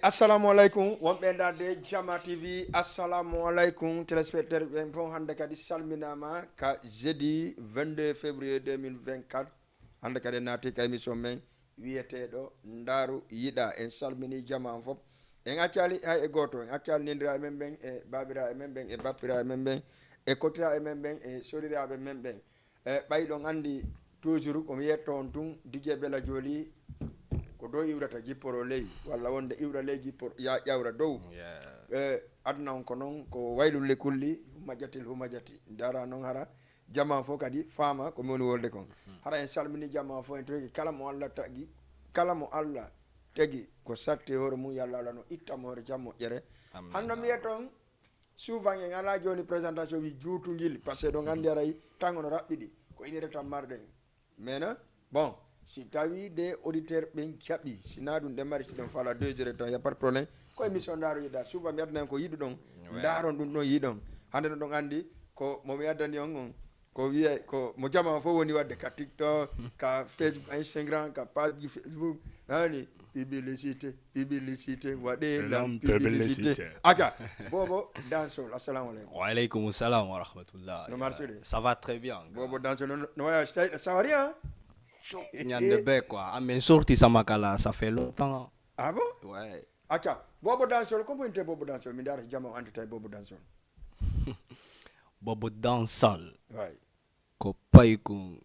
Assalamu alaikum wonɓe darde Jama TV. Assalamu alaikum téléspectateur ɓen fof hande kadi salminama ka jeudi 22 février 2024 hande kadi naati ka émission men wiyeteɗo Ndaaru Yiɗa. En salmini jama on fof en accali hay e goto, en accali nendira men ɓen e babira men ɓen e bappira men ɓen e kotira men ɓen e soliraɓe men ɓen ɓayɗon andi toujours komi yetto on tun DJ Bella Joli ko dow iwrata jipporo ley walla wonde iwra ley jippor ƴawra dow aduna on ko noon ko waylulle kulli majjatil hu majjati dara noon hara jama fof kadi faama ko mi woni wolde kon hara en salmini jama fof en toki kala mo Allah tagi kala mo Allah tagi ko satti hoore mum yalla Allah no ittamo hoore jam moƴƴere hanno mi yetton souvent en ala joni présentation wi juutugil par ce que ɗo gandi aray tango no raɓɓiɗi ko inire tan marɗen mais bon si tawi des auditeurs ɓen jaɓi sina ɗum ɗe mari siɗon fala 2 heures temps y a pas de problème ko émission Ndaaru Yiɗa souvent mi addanen ko yiɗi ɗon ndaaron ɗum ɗon yiɗon hande no ɗon andi ko momi addani on ko wiye ko mo jama fof woni wadde ka TikTok ka Facebook Instagram ka page Facebook hani publicité waɗelam publicité aka Bobo Dansol assalamu aleykum. Wa aleykum salam wa rahmatullah. No marsude Ça va très bien. Bobo Dansol no waya ça va rien. Nyande be quoi. Amen sorti Samakala, ça fait longtemps. Ah bon? Ouais. Acha, Bobo Dansol, comment tu es Bobo Dansol? Mi dara jama andi tay Bobo Dansol. Bobo Dansol. Ouais. Ko pay ku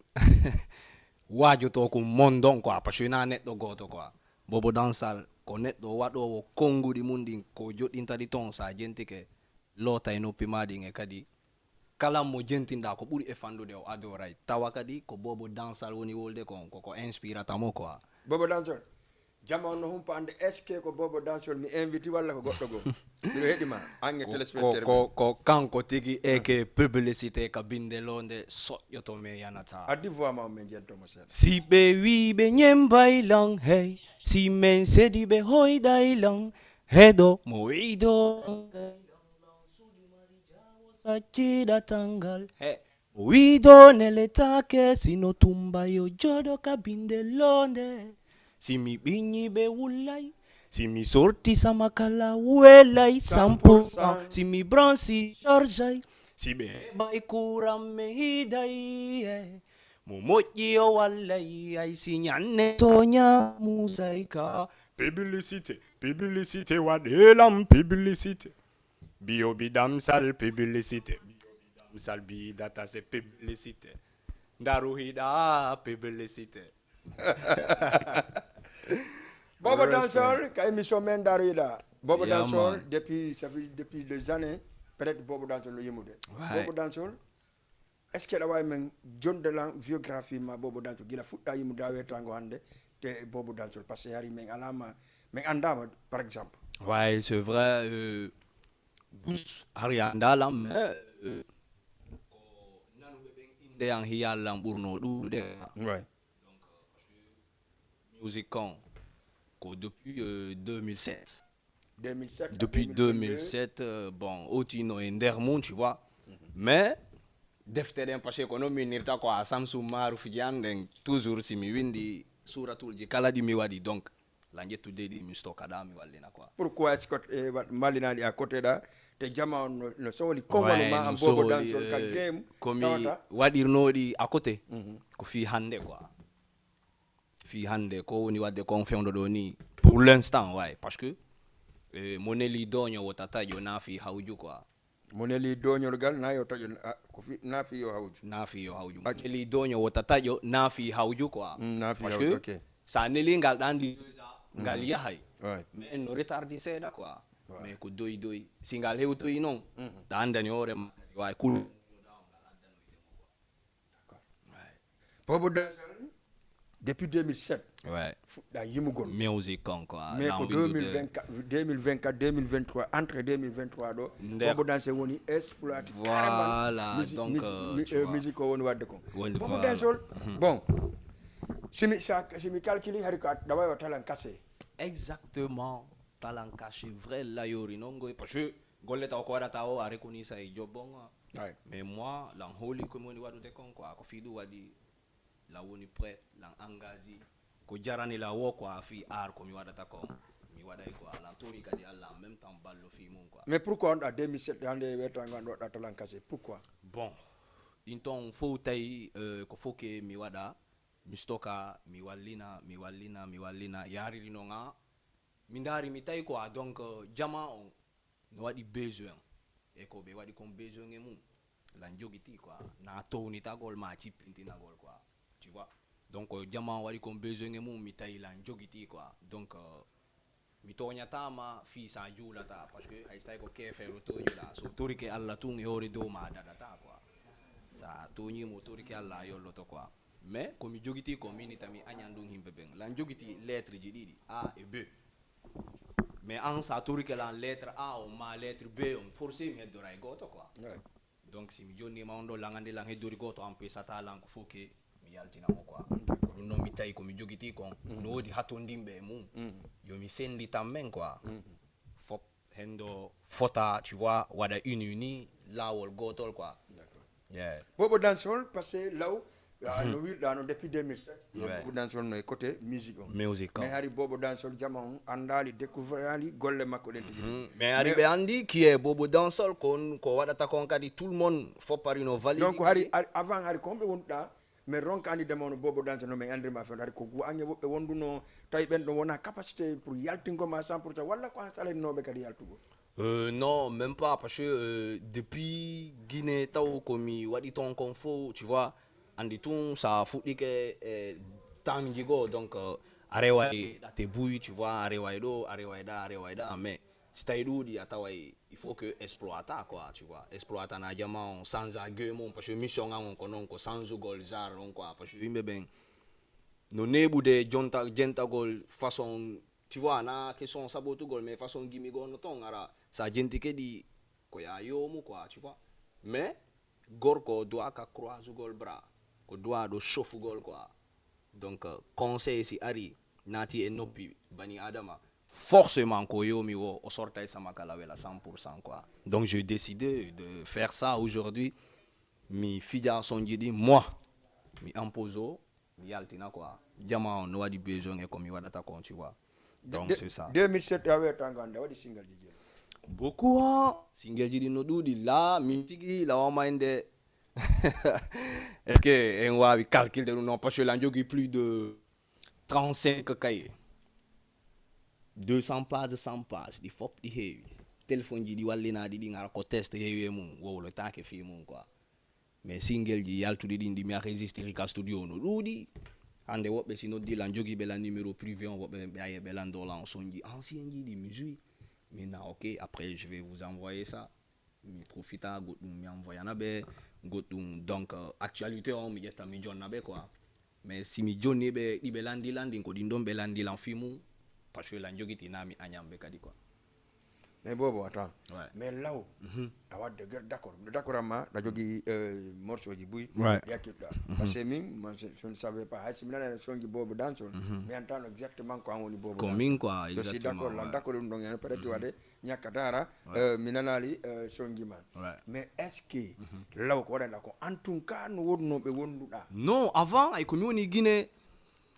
waju to ku mondon quoi, parce que na net do goto quoi. Bobo Dansol ko net do wado wo kongu di mundi ko jodinta di ton sa gente ke lota eno pimadi nge kadi. Kala mo jentinda ko ɓuri e fandude o adoray tawa kadi ko Bobo Dansol woni wolde ko inspirata mo quoi. Bobo Dansol jama on no humpa ande est ce que ko Bobo Dansol mi invite walla ko goɗɗo go miɗo heɗima ange téléspectateur ko kanko tigi eke publicité ka binde londe soƴƴoto me yanata addi voix ma men jentomo seeɗa si ɓe wi ɓe ñembaylan hey si men sedi ɓe hoydaylan heɗo mo wiɗo Sachida tangal he wido neletake sino tumba yo jodo kabinde londe si mi binyi be wulay si mi sorti sama kala welay 100% si mi bronsi George si be bay kuram me hiday mo moƴƴi o wallay ay si nyanne tonya musaika publicité waɗelam publicité Biobi Damsal publicité. Biobi Damsal bi data c'est publicité. Ndaaru Yiɗa publicité. Bobo Dansol, ka émission men Ndaaru Yiɗa. Bobo Dansol depuis ça fait depuis des années peut-être Bobo Dansol lo yemude. Bobo Dansol est-ce que la men jonde la biographie ma Bobo Dansol gila fuɗɗa yimude awe tango hande te Bobo Dansol parce que yari men alama men andama par exemple. Ouais, c'est vrai Arianda lam nanu be inde yang hiyalam burno dude ouais donc musicon ko depuis 2007 depuis 2007 bon otino endermon tu vois mais deftere parce que no minirta ko Samsung maru fiande toujours si mi windi suratul ji kala di mi wadi donc la jettude ɗi mi stocka ɗa mi wallina quoi. Pourquoi est-ce que malinaɗi à côté ɗa te jama no sohli konngol ma an bobo dansol ka game komi waɗirnoɗi à côté ko fi hande quoi, fi hande ko woni wadde kon fewdo ɗo ni pour l'instant way parce que moneli doño wotataƴo naafi hawju quoi. moneli doñolgal na yo taƴo ko fi naafi yo hawju moneli doño wotataƴo naafi hawju quoi. Parce que okay. sa neligal ɗan ndi 2 ans ngal yahay mais en no retardi seeɗa quoi. mais ko doyi si ngal hewtoyi noon ɗa andani hoore ma way kul bobo dansol depuis 2007 fuɗɗa yimugol musique on quoi. mais ko 2024 2023 entre 2023 ɗo bobo dansol woni exploité voilà donc musique o woni wadde kon bobo dansol bon simi calculi hari ko ɗawa o talan cassé exactement talan caché vrai layori non goy parce que golle taw ko waɗata o a reconi sa e jobbon mais moi lan hooli komi woni waɗude kon quoi ko fiiɗu waɗi la woni prêt lan engagé ko jarani la wo quoi fi art komi waɗata kon mi waɗay quoi lan tori kadi Allah en même temps ballo fi mum quoi. mais pourquoi on ɗa 2007 hande wettango an ɗoɗa talan cassé pourquoi bon ɗin ton fof tawi ko fof ke mi waɗa mi stocka mi wallina yariri non ha mi daari mi tawi quoi donc jama on no waɗi besoin e ko ɓe waɗi kon besoin e mum lan jogiti quoi na townitagol ma cippintinagol quoi tu vois donc jama waɗi kon besoin e mum mi tawi lan jogiti quoi donc mi toñatama fi sa juulata parce que hay so tawi ko kefeero toñuɗa so torike Allah tun e hoore dow ma daɗata quoi sa toñimo torike Allah a yolloto quoi mais komi jogiti ko mini tami añan ɗum himɓe ɓen lan jogiti lettre ji ɗiɗi A et B mais an sa torike lan lettre A on ma lettre B on forcé mi heddora e goto quoi donc si mi jonnima on ɗo langande lan heddori goto an pesata lan ko fof ke mi yaltinamo quoi ɗum noon mi tawi komi jogiti kon no woodi hatondinɓe e mum yomi sendi tan men quoi fop hendo fota tu vois waɗa uni lawol gotol quoi bobo dansol parce que law no wirɗa no depuis 2007 bobo dansol no e côté musique on mais hari bobo dansol jama on andali découvrali golle makko ɗen tigi mais hari ɓe andi qui est bobo dansol ko waɗata kon kadi tout le monde foppari no valide donc hari avant hari ko homɓe wonɗa mais ronka andi demono bobo dansol no min andirma fen hari ko ange woɓɓe wonduno tawi ɓen ɗo wona capacité pour yaltingoma 100% walla ko an salaninoɓe kadi yaltugo non même pas parce que depuis Guinée taw komi waɗi ton kon fo tu vois andi tun sa fuɗɗike temps jigo donc a reway ɗate buy tu vois a reway ɗo a reway ɗa mais si tawi ɗuuɗi a taway il faut que exploita quoi tu vois exploita na jama on sans ague mum parce que mission an on ko noon ko sansugol genre on quoi parce que yimɓe ɓen no neɓude jentagol façon tu vois na question sabotugol mais façon gimigol no ton ara sa jenti kedi ko ya yomu quoi tu vois mais gorko doit ka croisugol bras ko doit ɗo chauffugol quoi donc conseil si ari nati e noppi bani adama forcément ko yomi o sorta e sama kala wela 100% quoi donc j'ai décidé de faire ça aujourd'hui mi fija sonji ɗi moi mi impose o mi yaltina quoi jama on no waɗi besoin e ko mi waɗata kon tu vois donc c'est ça 2007 a wettango hande waɗi single ji beaucoup single ji ɗi no ɗuuɗi la min tigi lawama ende est-ce que en wawi calculde ɗum non parce que lan jogui plus de 35 cahiers 200 pages 100 pages ɗi fop ɗi heewi téléphone ji ɗi wallinaɗi ɗi gara ko test heewi e mum wowlotake fi mum quoi mais single ji yaltuɗi ɗin ɗi mi enregistré ka studio no ɗuuɗi hande woɓɓe si noddi lan jogiɓe lan numéro privé on woɓɓe ɓe aye ɓe lan do lan sonji ancien ji ɗi mi joui maintenant ok après je vais vous envoyer ça mi profita goɗɗum mi envoyana ɓe goɗɗum donc actualité on mi ƴetta mi jonna ɓe quoi mais si mi jonni ɓe ɗiɓe landi ko ɗin ɗon ɓe landi lan fi mum parce que lan jogiti na mi añamɓe kadi quoi mais bobo attends mais law a wadde d'accord amma ɗa jogui morceau ji buy yakkitɗa par ce que min je ne savais pas hay si mi nana sonji bobo dansol mi antano exactement ko an woni bobo ko min quoi si d'accord lan d'accord ɗum ɗon hen peut être waɗe ñakkatara mi nanali sonji man mais est ce que law ko waɗanɗa ko en tout cas no wonnoɓe wonduɗa non avant ay komi woni Guinée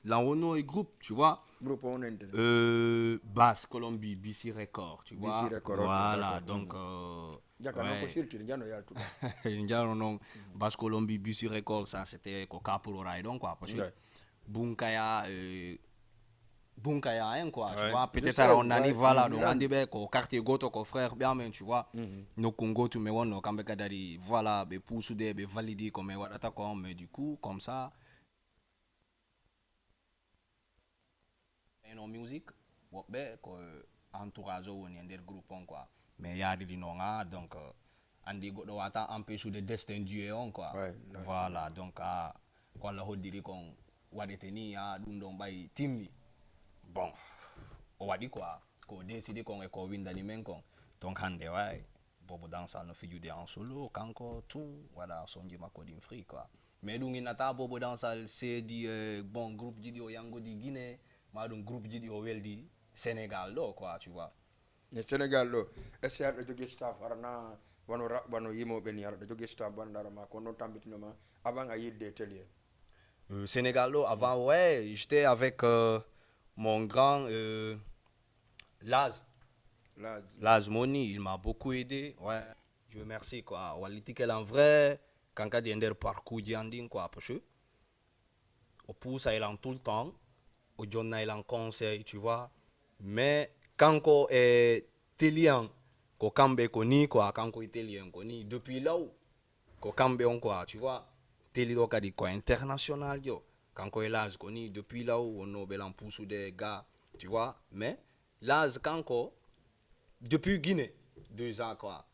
lan wonno e groupe tu vois groupe on est Basse Colombie, BC Record, tu vois. BC Record, Voilà, okay, donc... ouais. Basse Colombie, BC Record, ça c'était Coca pour Raidon, quoi. Parce que Bunkaya... Bunkaya, hein, quoi, tu vois. Peut-être à on a voilà, donc on dit, qu'au quartier Goto, qu'au frère, bien, mais tu vois. Nos Congo, tu me vois, nos Kambekadari, voilà, mais pour souder, mais valider, comme mais du coup, comme ça... en musique woɓɓe ko entourage o woni e nder groupe on quoi mais yaariri noon donc andi goɗɗo wata empêchude destin dieu on quoi voilà donc ko Allah hoddiri kon waɗete ni ɗum ɗon ɓay timmi bon o waɗi quoi ko décide kon e ko windani men kon donc hande way Bobo Dansal no fijude en solo kanko tout waɗa sonji makko ɗin free quoi mais ɗum innata Bobo Dansal seedi bon groupe jiɗi o yangodi Guinée maɗum groupe jiɗi o weldi Sénégal ɗo quoi tu vois e Sénégal ɗo est ce que aɗa jogui staff arana wano yimoɓe ni aɗa jogui staff bandara ma ko noon tambitinoma avant a yidde télé Sénégal ɗo avant ouais j'étais avec mon grand Laz Moni il m'a beaucoup aidé ouais Dieu merci quoi walliti kel en vrai kan kadi e nder parcours ji andin quoi parce que o poussa elan tout le temps o jonna elan conseil tu vois mais kanko e telian ko kamɓe ko ni quoi kanko e telien ko ni depuis law ko kamɓe on quoi tu vois teli ɗo kadi ko international jo kanko e Laz ko ni depuis law wonno ɓelan puusude ga tu vois mais Laz kanko depuis Guinée 2 ans quoi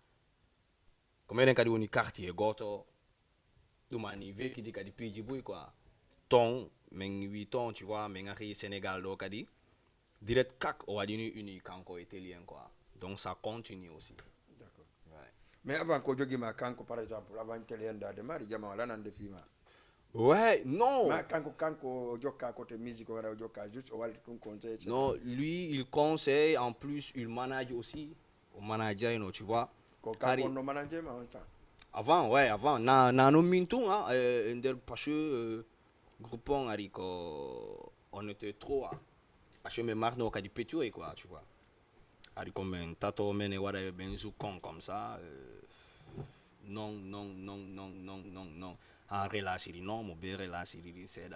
ko meɗen kadi woni quartier goto ɗumani vekidi kadi piiji boy quoi ton min wi ton tu vois min ari Sénégal ɗo kadi direct kak o waɗini uni kanko e telien quoi donc ça continue aussi d'accord ouais. Mais avant ko joguima kanko par exemple avant télé endade mari jama wala nande fima ouais non ma kanko jokka côté musique o waɗa jokka juste o walti ɗum conseil non lui il conseille en plus il manage aussi o manager no tu vois ko kanko no manager ma on temps avant ouais avant na no min tout nder parce que groupe on ari ko on était trop parce que me marno kadi petio quoi tu vois ari comme un tato mene wada ben zoukon comme ça non en relation non mo be relation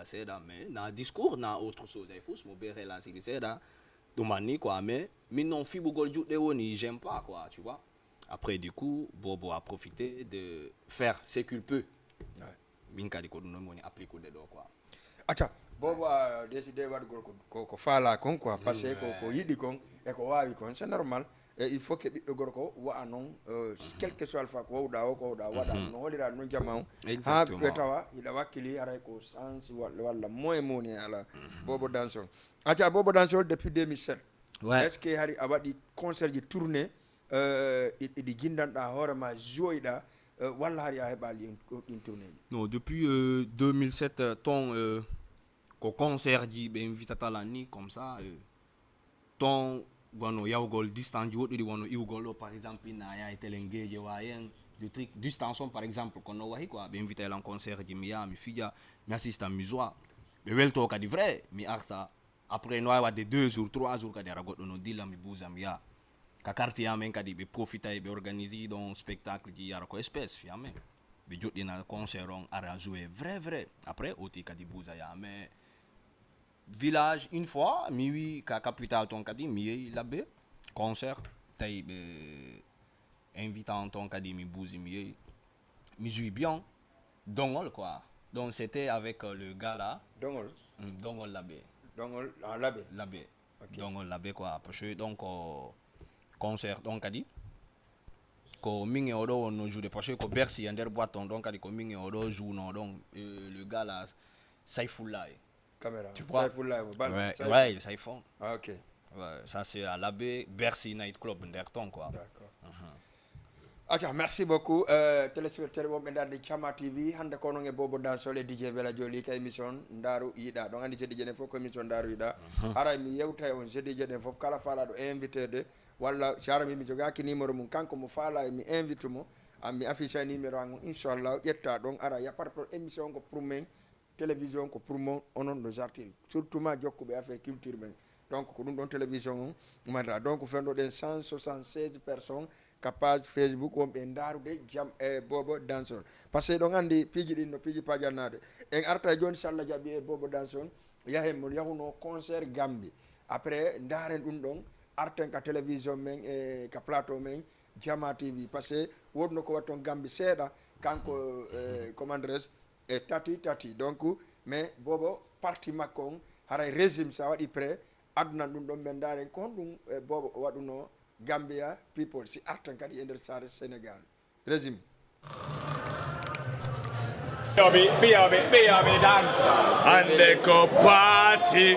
seda mais na discours na autre chose il faut mo be relation seda domani quoi mais non fibu gol jude woni j'aime pas quoi tu vois après du coup Bobo a profité de faire ce qu'il peut min kadi ko dum woni appliquer do quoi acca Bobo a décidé waɗugol ko faala kon quoi par ce que ko yiɗi kon e ko wawi kon c'est normal et il faut que ɓiɗɗo gorko wa'a noon quel que soit alpha ko wowɗa o ko wowɗa waɗa no hollira noon jamma o ha ɓe tawa hiɗa wakkili aray ko sens walla moyen moni ala Bobo Dansol acca Bobo Dansol depuis 2007 est ce que hari a waɗi concert ji tourné ɗi jindanɗa hoorema joyiɗa walla hari a heɓali ɗin tourné ji non depuis 2007 ton ko concert ji ɓe invitata ni comme ça ton wono yawgol distance ji woɗɗuɗi wono iwgol ɗo par exemple na yaha telengueje wayen le truc distance on par exemple kono wahi quoi ɓe invita elan concert ji mi yaha mi fija mi assista mi joie ɓe welto kadi vrai mi arta après no wawi wadde 2 jours 3 jours kadi ara goɗɗo no dilla mi buusa mi yaha ka quartier amen kadi ɓe profita ɓe organise ɗon spectacle ji yara ko espèce fi amen ɓe joɗɗina concert on ara jouer vrai après oti kadi buusa yaha mais village une fois mi wi ka capitale ton kadi mi yehi labbe concert tawi ɓe invitant ton kadi mi buusi mi yehi mi joue bien dongol quoi donc c'était avec le gars là dongol labbe labbe dongol labbe quoi parce que donc concert donc kadi ko min e oɗo wonno joude parce que ko Bercy e nder boîte on donc kadi ko min e oɗo jouno donc le gars là Saifullah caméra tu vois ouais Saifon ok ouais, ça c'est à l'abbé Bercy Night Club nderton quoi d'accord acca merci beaucoup téléspectateur wonɓe darde Chama TV hande ko noon e Bobo Dansol e DJ Bella Joli ka émission Ndaaru Yiɗa ɗon andi jeɗi jeɗen fof ko émission Ndaaru Yiɗa ara mi yewta on jeɗi jeɗen fof kala faalaɗo invité de walla jarami mi jogaki numéro mum kanko mo faala mi invite mo mi afficha numéro an inchallah ƴetta ɗon ara yappata to émission ko pour men télévision ko pour mon onon no jartil surtout ma jokkuɓe affaire culture men donc ko ɗum ɗon télévision on manda donc fenɗo ɗen 176 personnes ka page Facebook wonɓe darude jam e Bobo Danson par ce que ɗon andi piiji ɗin no piiji pajannade en arta e joni sallah jaɓi e Bobo Danson yahen mo yahuno concert Gambie après daren ɗum ɗon arten ka télévision men e ka plateau men Jama TV par ce que wonno ko watton Gambie seeɗa kanko commandres e tati donc mais Bobo parti makko on haray régime sa waɗi prêt addunan ɗum ɗon men daren ko honɗum Bobo waɗuno Gambia people si artan kadi e nder sare Sénégal régime Be dance and they go party.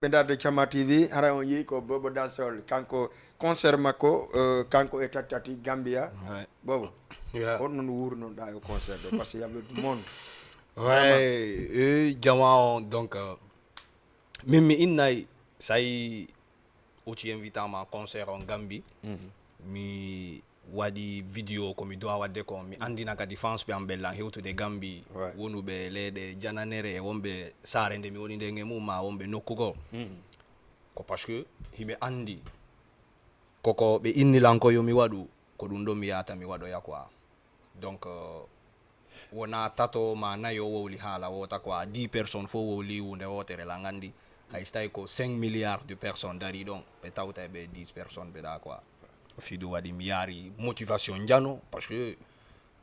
Bendade Chama TV hara on yi ko Bobo Dansol kanko concert makko kanko e tati Gambia Bobo on non wuro non da yo concert do parce que y a le monde ouais jama donc mimi innay say o ci invita ma concert en Gambie mi wadi video ko mi do wadde ko mi andina ka défense be ambella hewtude Gambie wonube leede jananere wonbe sare nde mi woni nde ngemu ma wonbe nokkugo ko parce que hibe andi koko be innilanko yo mi wadu ko dum do mi yata mi wado yakwa donc wona tato ma nayo wowli hala wota quoi 10 personnes fo wowli wonde wotere la ngandi hay stay ko 5 milliards de personnes dari donc be tawta be 10 personnes be da quoi fidu wadi mi yari motivation jano parce que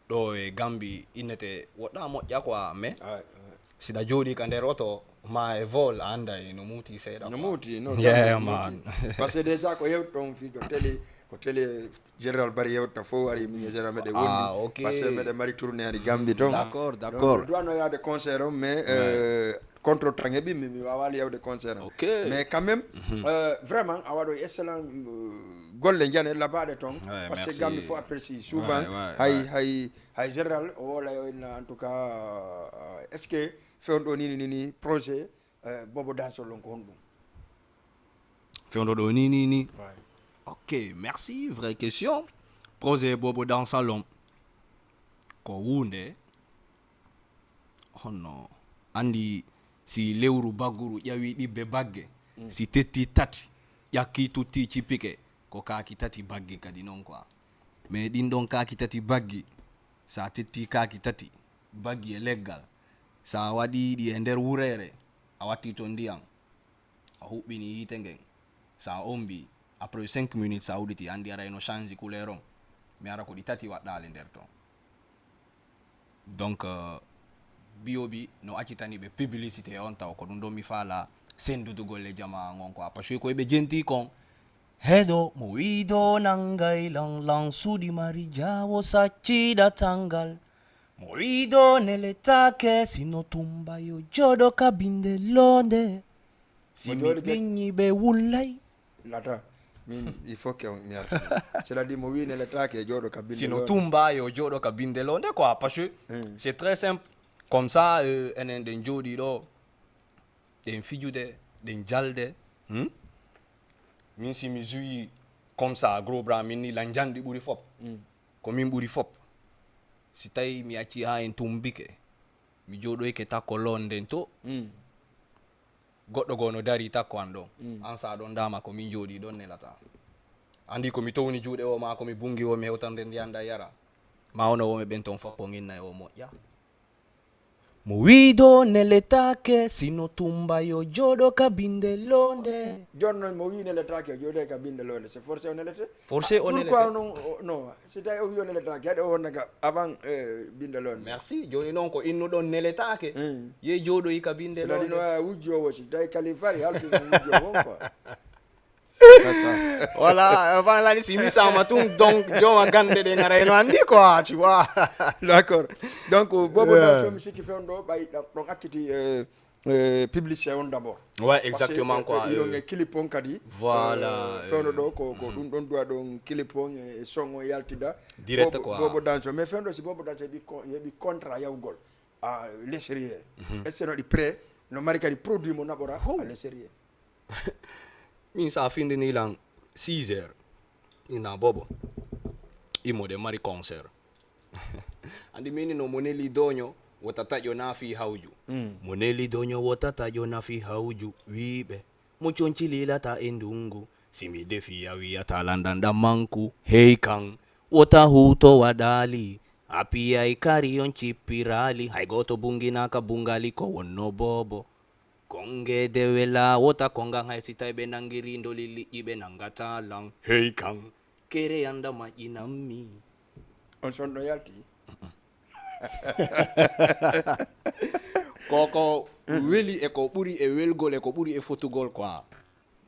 do e Gambie inete woda mo yakwa me sida jodi ka nder oto ma e vol anda no muti seeda no muti no yeah man parce que déjà ko yewton fi ko télé général bari yewta fo wari mi général mede woni parce que mede mari tourner ari Gambie donc d'accord do no yaade concert mais contre temps bi mi wawali yewde concert mais quand même vraiment awado excellent golle jane labade ton parce que Gambie faut apprécier souvent hay général wala en tout cas est-ce que fewndo ni projet Bobo Dansol lon ko hondum fewndo ni ok merci vraie question projet Bobo Dansol ko wunde honno andi si lewru bagguru yawi dibbe bagge si tetti tati yakki tutti cipike ko kaaki tati baggi kadi non quoi mais din don kaaki tati baggi sa tetti kaaki tati baggi e leggal sa wadi di e nder wurere a watti to ndiyam a hubbini yite ngen sa ombi après 5 minutes sa uditi andi ara no change couleur on mi ara ko di tati waddale nder ton donc biobi no accitani be publicité on taw ko dum do mi fala sendudo golle jama ngon ko parce que ko be jenti kon hedo mo wido nangai lang sudi mari jawo sacida tangal mo wido nele take sino tumba yo jodo kabinde londe si mi binyi be wulai lata min il faut que mi c'est-à-dire mo wi nele take jodo kabinde sino tumba yo jodo kabinde londe quoi parce que c'est très simple comme ça enen den jodi do den fijude den jalde min si mi jouyi comme ça gros bras min ni la njandi buri fop ko min buri fop si tay mi acci ha en tumbike mi jodo e ke takko londen to goddo gono dari takko ando an sa don dama ko min jodi don nelata andi ko mi towni juude o ma ko mi bungi o mi hewtande ndianda yara ma ono o me benton fop o nginna o mo ya mo wido nelle take sino tumba yo jodo kabinde londe jonno mo wi nelle take jodo kabinde londe c'est forcé on nellete forcé on nellete pourquoi non c'est tay o wi on nelle take ade o naga avant binde londe merci joni non ko inno don nelle take ye jodo yi kabinde londe dino wujjo wosi tay kalifari haltu wujjo won quoi voilà avant la si mi sama tung donc joma gande de ngara eno andi quoi tu vois d'accord donc Bobo Dansol mi sikki fewndo bay don akkiti publicité on d'abord ouais exactement quoi il y a clip on kadi voilà fewndo do ko dum don doa don clip on e songo yaltida direct quoi Bobo Dansol mais fewndo si Bobo Dansol bi contrat yawgol à l'extérieur est-ce no di prêt no mari kadi produit mo nabora à l'extérieur min sa finde ni lang 6 heures ina Bobo imo de mari concert andi mini no moneli donyo wotata yo na fi hawju moneli donyo wotata yo na fi hawju wibe muchonchilila ta endungu simi defi ya wi atalanda manku hey kan wota huto wadali apia ikari yon chipirali haigoto bungi naka bungali ko wonno bobo konge dewela wota konga haisita ibe nangirindo lili ibe nangata lang hey kan kere yanda ma inami on son royalty koko weli e ko buri e welgol e ko buri e fotogol quoi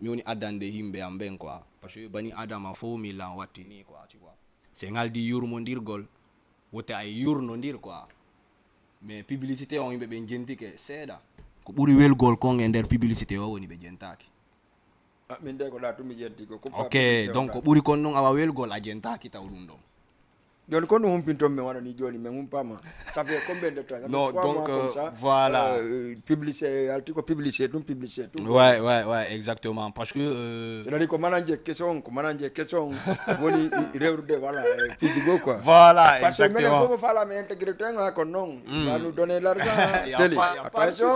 mi woni adande himbe amben quoi parce que bani adama fo mi la watti ni quoi tu vois c'est ngal di yurmondirgol wote ay yurnondir quoi mais publicité on yimbe be jentike seeda ko buri welgol ko e nder publicité o woni be jentaki min de ko da tumi jenti ko ok donc ko buri kon non awa welgol a jentaki taw dum don joni kon no humpintom me wana ni joni mais humpama ça fait combien de temps non donc voilà publicité alti ko publicité tout ouais exactement parce que c'est-à-dire ko mananje question woni rewrude voilà pidigo quoi voilà parce exactement parce que faut fala me intégrité nga ko non va nous donner l'argent télé attention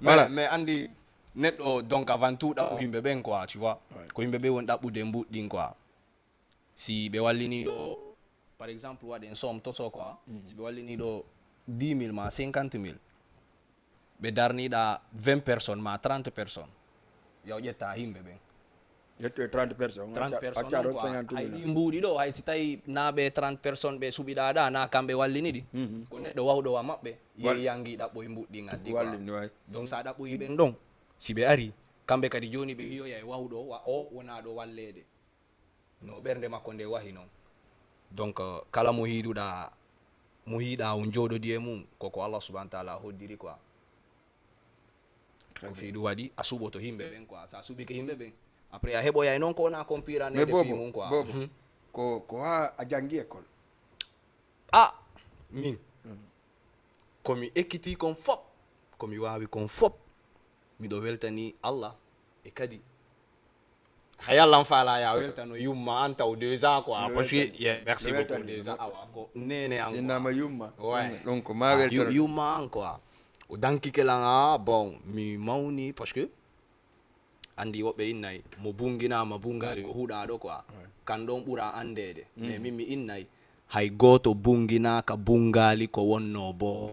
voilà mais andi neddo donc avant tout da himbe ben quoi tu vois ko himbe be won dabbude mbuddi quoi si be wallini do par exemple waɗen somme to so quoi si ɓe wallini ɗo 10 000 ma 50 000 ɓe darniɗa 20 personnes ma 30 personnes yaw ƴetta himɓe ɓen yetto 30 personnes 30 personnes hay ɗi mbuuɗi ɗo hay si tawi na ɓe 30 personnes ɓe suɓiɗa ɗa na kamɓe wallini ɗi ko neɗɗo wawɗowa maɓɓe yehi yangi ɗaɓɓoye mbuɗɗi ngaddi quoi donc sa ɗaɓɓoyi ɓen ɗon si ɓe ari kamɓe kadi joni ɓe yiyoya e wawɗo o wona ɗo wallede no ɓernde makko nde wahi noon donc kala mo hiiɗuɗa mo hiiɗa o jooɗodi e mum koko Allah subhanahu wa ta'ala hoddiri quoi ko fiiɗu waɗi a suɓoto himɓe ɓen quoi sa suɓike himɓe ɓen après a heɓoyay noon ko wona compiranede fi mum quoi ko ha a jangi école min komi ekkiti kon fop komi wawi kon fop miɗo weltani Allah e kadi hayallan fala ya weltano yumma anta o déjà quoi parce que merci beaucoup déjà awa ko nene an sinama yumma ouais donc ma weltano yumma an quoi o danki kelanga bon mi mawni parce que andi woɓɓe innay mo bunginama bungali o huuɗa ɗo quoi kan ɗon ɓura andede mais min mi innay hay goto bunginaka bungali ko wonno bo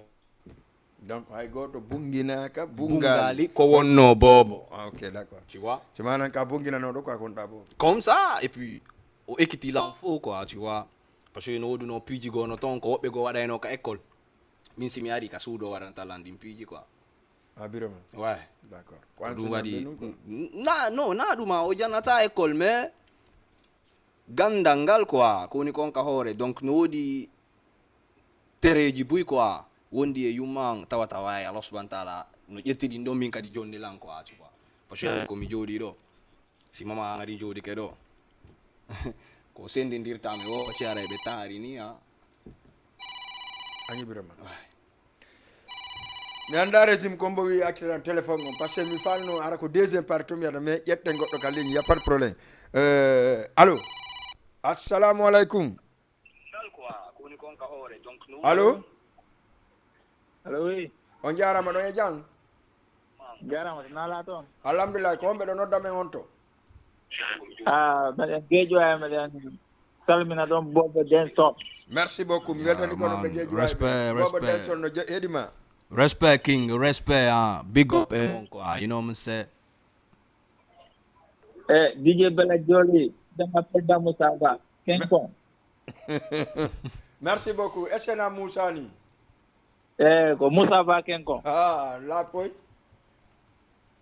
donc hay goto bunginaka bungali ko wonno bobo ok d'accord tu vois c'est manan ka bunginano ɗo quoi kon ɗa bo comme ça et puis o ekkiti l'enfant quoi tu vois parce que no woduno piiji gono ton ko woɓɓe go waɗayno ka école min simi ari ka suudo waɗanta landin piiji quoi birama ouais d'accord ɗum waɗi na ɗuma o jannata école mais gandal ngal quoi ko woni kon ka hoore donc no woodi tereji buy quoi wondi e yumman tawata wawi Allah subhanahu wa ta'ala no ƴettiɗin ɗon min kadi jonni lan quoi tu vois parce que komi jooɗi ɗo si mama ari jooɗike ɗo ko sendidirtami o ci ara ɓe taari ni ani birama mi anda régime combo wi accident téléphone on parce que mi falno ara ko deuxième partie to mi aɗa mais ƴetten goɗɗo ka ligne y a pas de problème allo assalamu aleykum allo allo oui on jarama ɗo e jang jarama to nala toon alhamdulillah ko wonɓe ɗo nodda men on to mbeɗen geejowaye mbeɗen salmina ɗon boɓe denson merci beaucoup mi weltani kono ɓe geejowaye boɓe denson no heeɗima respect king respect big up quoi you know what I'm saying DJ Bella Joli dama pedda Moussa Ba Kenkon merci beaucoup esena Moussa ni ko Moussa Ba Kenkon la koy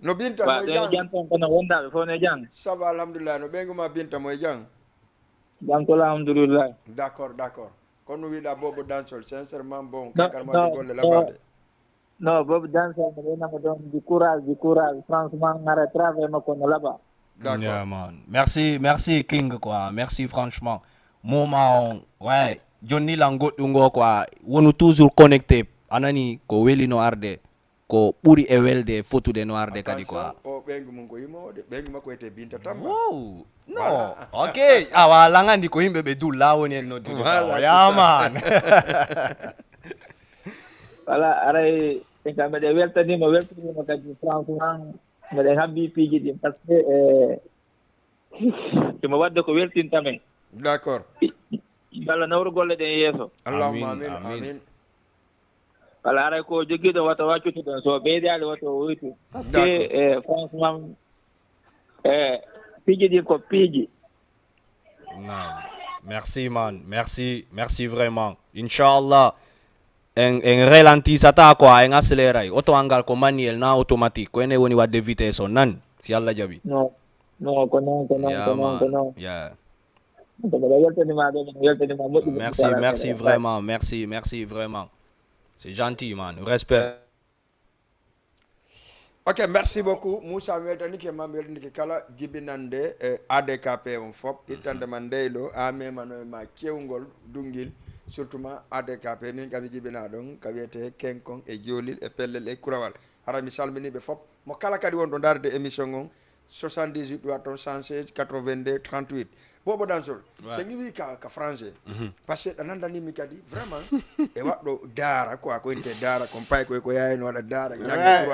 no binta mo jang janton kono wondaɓe fof ne jang saba alhamdulillah no ɓeyguma binta mo jang jantola alhamdulillah d'accord kono wiɗa bobo dansol sincèrement bon kankar ma di golle labade non bobo dansol mo wenama ɗon du courage franchement ngara travail makko no laɓa d'accord yeah, man merci king quoi merci franchement moment ouais jonni la goɗɗu go quoi wonu toujours connecté anani ko weli no arde ko ɓuri e welde fotude no arde kadi quoi ɓengu mum ko yimode ɓengu makko ete Binta Tamba. Wow. No. Okay. Awalanga ndiko himbe be du lawo ni no du. Yeah man. Wala aray tingka mede weltanima kadi franchement mede habbi piiji ɗin par ce que somo wadde ko weltintamen. D'accord. Balla nawru golle ɗen yeeso. Allahumma amin. Wala aray ko jogiiɗo wata waccutuɗon so ɓeydaali wata o woytu par ce que franchement piiji ɗin ko piiji. Non. Merci man. Merci vraiment. Inshallah. En ralenti sata quoi en accéléré auto angal ko manuel na automatique ko ene woni wadde vitesse on nan si Allah jabi No ko non. Yeah. Merci vraiment. C'est gentil man. Respect. Ok, merci beaucoup. Moussa weltani ke mam weltani ke kala jibinande ADKP on fop itande man deylo amemano ma cewngol dungil surtout ma ADKP min kam jibina don ka wiete kenkon e jolil e pellel e kurawal hara mi salmini be fop mo kala kadi won do darde émission on 78 waton 116 82 38 bobo dansol c'est ngi ka français parce que nanandani mi kadi vraiment e waddo dara quoi ko inte dara ko pay ko yayen wada dara jangi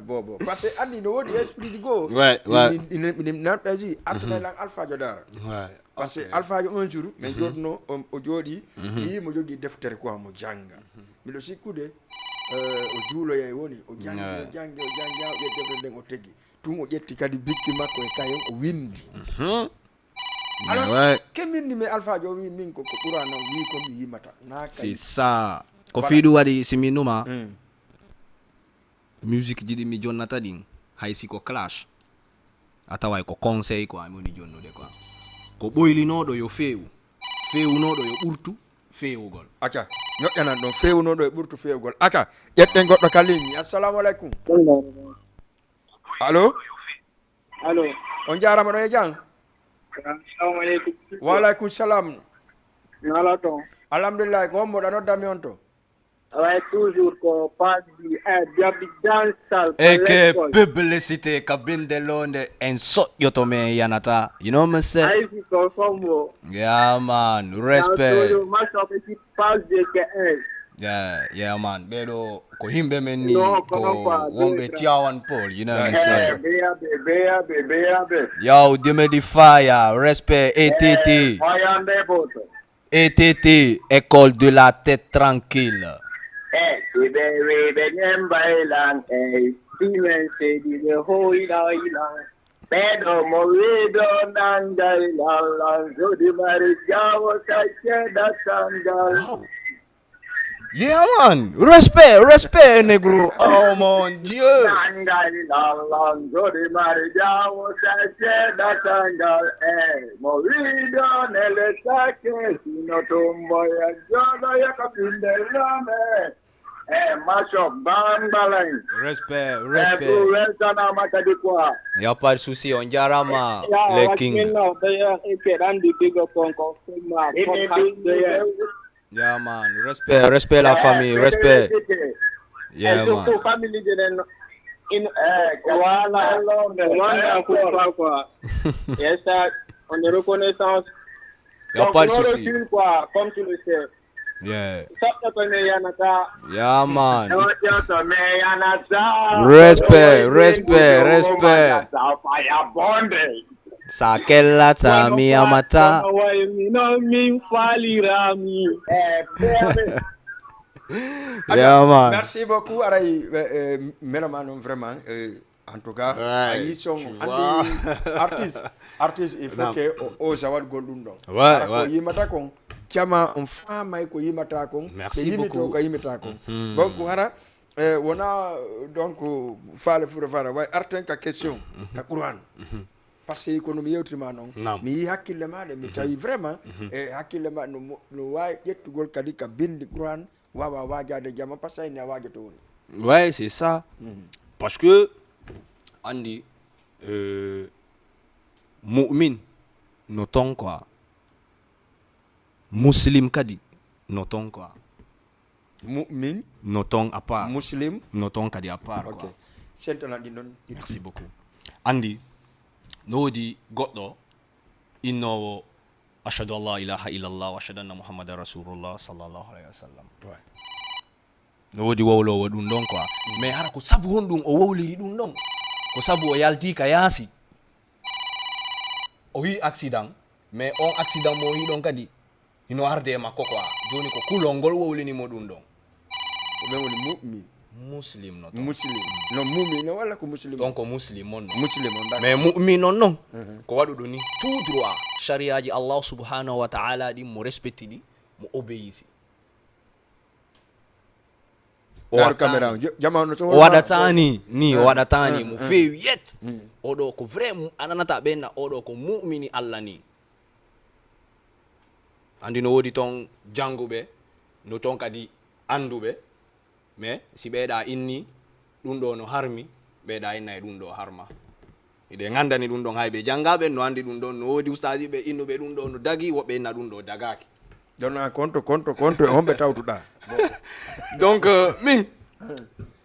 bobo parce que andi no wodi esprit di go ni nataji atna lang alpha jo dara parce que alpha jo un jour mais jodno o jodi yi mo jogi deftere quoi mo janga mi do sikude o juulo yey woni o jangi o deftere den o tegi tum o ƴetti kadi bikki makko e kayen o windi alors kemin ni me alpha jo wi min ko ɓurana wi ko mi yimata na kay C'est ça. Ko fiidu wadi siminuma musique jidi mi jonnata din haysi ko clash ataway ko conseil quoi mi woni jonnude quoi ko ɓoylinoɗo yo fewunoɗo yo ɓurtu fewugol aka ñoƴƴanan ɗon fewunoɗo e ɓurtu fewugol aka ƴetten goɗɗo ka ligne assalamu aleykum allo on jarama ɗo e jang Assalamu aleykum. wa aleykum salam Nala ton. alhamdulillah ko hombo ɗa noddami on to Ouais, toujours ko padi diabi dansal. eke publicité ka binde londe en soƴƴoto me yanata you know me say Ay ko sombo. yeah man respect Match of équipe passe de que yeah man ɓeɗo ko himɓe men ni No, ko kono wonɓe Tiawan Paul you know me say Be. yo dimedi fire respect ETT Oyande boto. ETT école de la tête tranquille Ibe nyembailan silense di hoila Pero movido nangailan Zodi marijawo kacheda sangal. yeah man respect negro oh mon dieu Nangailan Zodi marijawo kacheda sangal movido nele sake sino tumbo ya jodo ya kapindelame Masho bambalang respect Sana makadi kwa y a pas de souci on jarama le king yeah man respect la famille respect yeah man family voilà quoi yes on est reconnaissance y a pas de souci quoi comme tu le sais yeah yanata yeah man respect sakella tami amata yeah man merci beaucoup aray mélomane vraiment en tout cas ayi son andi artiste il faut que o jawad goldum don ko yimata kon chama on famay ko yimata kon merci beaucoup ko yimata kon donc hara wona donc faale fure fara way arten ka question ka Qur'an parce que économie yewtima non mi yi hakkille maɗe mi tawi vraiment e hakkille ma no wawi ƴettugol kadi ka bindi Qur'an wawa wajade jama par ce que ayni a wajato woni ouais c'est ça parce que andi mu'min no ton quoi muslim kadi no ton quoi mu'min no ton à part muslim no ton kadi à part okay. quoi sentana ɗin ɗon. Merci beaucoup. Andi no wodi goɗɗo innowo ashhadu an la ilaha illallah wa ashhadu anna muhammadan rasulullah sallallahu alaihi wasallam. No wodi wowlowo ɗum ɗon quoi. Mais hara ko sabu honɗum o wowliri ɗum ɗon ko sabu o yalti ka yaasi o wi accident, mais on accident mo wi ɗon kadi hino arde e makko quoi. Joni ko kulol ngol wowlinimo ɗum ɗon. Ko ɓen woni mu'min. Muslim no muslim no mu'min walla ko muslim donc muslim on muslim on mais mu'min on non ko waɗuɗo ni tout droit shariaji Allah subhanahu wa ta'ala ɗi mo respecti ɗi mo obéisi o caméra jamanu o waɗatani ni o waɗatani mo fewi yet oɗo ko vrai ananata ɓenna oɗo ko mu'mini Allah ni andi no wodi ton janguɓe no ton kadi anduɓe mais si ɓeeɗa inni ɗum ɗo no harmi ɓeeɗa inna e ɗum ɗo harma iɗe gandani ɗum ɗon hay ɓe janngaɓe no andi ɗum ɗon no wodi ustaji ɓe innuɓe ɗum ɗo no dagi woɓɓe inna ɗum ɗo dagaki jonna compte e homɓe tawtuɗa donc min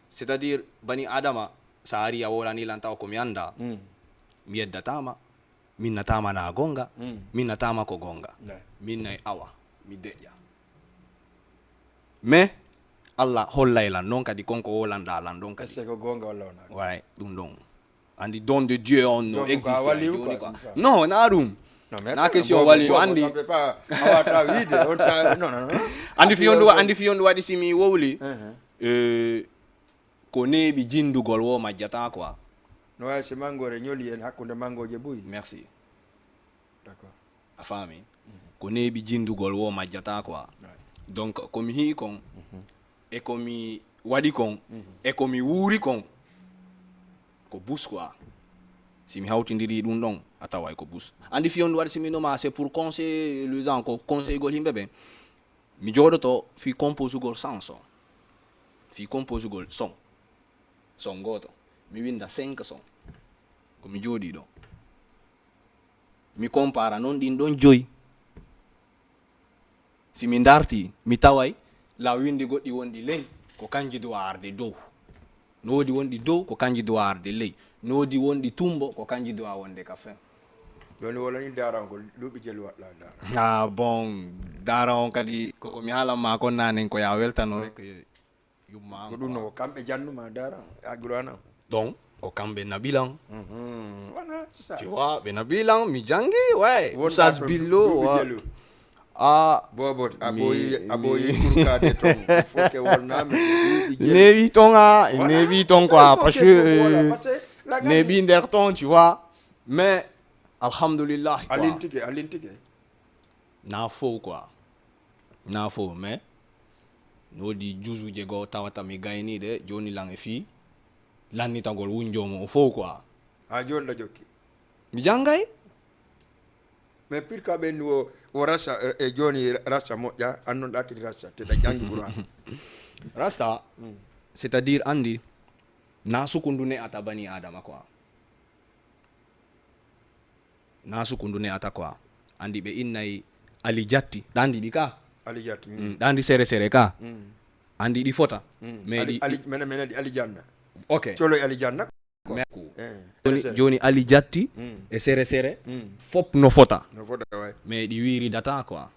c'est à dire bani adama sa ari a wolani lan taw komi anda mi yeddatama min natama na gonga min natama ko gonga min nayi awa mi deƴƴa mais Allah hollay lan non kadi konko wolanɗa lan ɗon kadi ko gonga walla wona way ɗum ɗon andi don de Dieu on no existe joni quoi non na ɗum na question wali yo andi awata wiide on sa non andi fiyondu waɗi simi wowli ko neeɓi jindugol wo majjata quoi no wawi so mangore ñoli en hakkude mangoje buyi merci d'accord a faami ko neeɓi jindugol wo majjata quoi donc komi hii kon e komi waɗi kon e komi wuuri kon ko bus quoi si mi hawtidiri ɗum ɗon a taway ko bus andi fiyondu waɗi siminoma c'est pour conseil les gens ko conseil gol yimɓe ɓe mi jooɗoto fi compose ugol sans son fi compose ugol son goto mi winda 5 son ko mi jooɗi ɗo mi compara noon ɗin ɗon joyi si mi darti mi taway la windi goɗɗi wonɗi ley ko kanji dowa arde dow no wodi wonɗi dow ko kanji dowa arde ley no wodi wonɗi tumbo ko kanji dowa wonde ka fin joni wolani darangol duuɓi jeli waɗɗa dara bon dara on kadi koko mi haalanma kon nanen ko ya weltano rek yumma ko ɗum no ko kamɓe jannuma dara agurana donc ko kamɓe nabilan voilà c'est ça tu vois ɓe nabilan mi jangi ouais sas billo bobo aboyi kurkade ton foke wolnami newi ton newi ton quoi parce que newi nder ton tu vois mais alhamdulillah alintike na fo quoi na fo mais nodi jusuje go tawata mi gaynide joni lang e fi lannitagol wunjomo o fo quoi joni da jokki mi jangay mais pire ka ɓenni o rasta e joni rasta moƴƴa annonɗa kadi rasta teɗa jangi Qur'an rasta c'est à dire andi na sukundu ne ata bani adama quoi na sukundu ne ata quoi andi ɓe innayi ali jatti ɗandi ɗi ka ali jatti ɗandi sere sere ka andi ɗi fota mais mene ɗi ali janna ok coloy ali janna joni ali jatti e sere sere fop no fota way mais ɗi wiri data quoi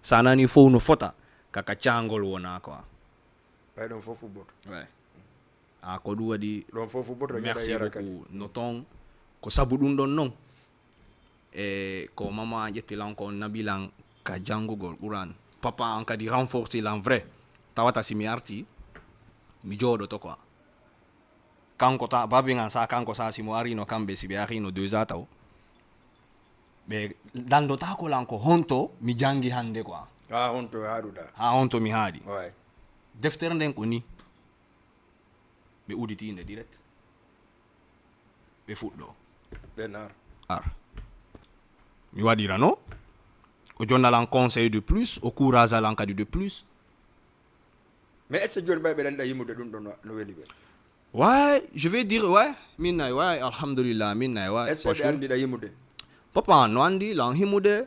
sa nani fof no fota kaka cangol wona quoi way ɗon fof fuɓɓoto ouais ko ɗum waɗi ɗon fof fuɓɓoto merci beaucoup no ton ko sabu ɗum ɗon noon e ko mama ƴettilan ko nabilan ka jangugol ɓuran papa an kadi renforcer lan vrai tawata si mi arti mi jooɗoto quoi kanko ta babingan sa kanko sa simo arino kamɓe si ɓe arino 2 ans taw ɓe landotako lan ko honto mi jangi hande quoi honto haɗuɗa ha honto mi haaɗi way deftere nden ko ni ɓe uditinde direct ɓe fuɗɗo ɓen ar mi waɗirano o jonnalan conseil de plus o courage alan kadi de plus mais est ce que joni ɓay ɓe ɗanɗa yimude ɗum ɗon no weli ɓe ouais je vais dire ouais minnayi ouais alhamdulillah minnayi ouais est ce que ɓe andiɗa yimude papa no andi lan himude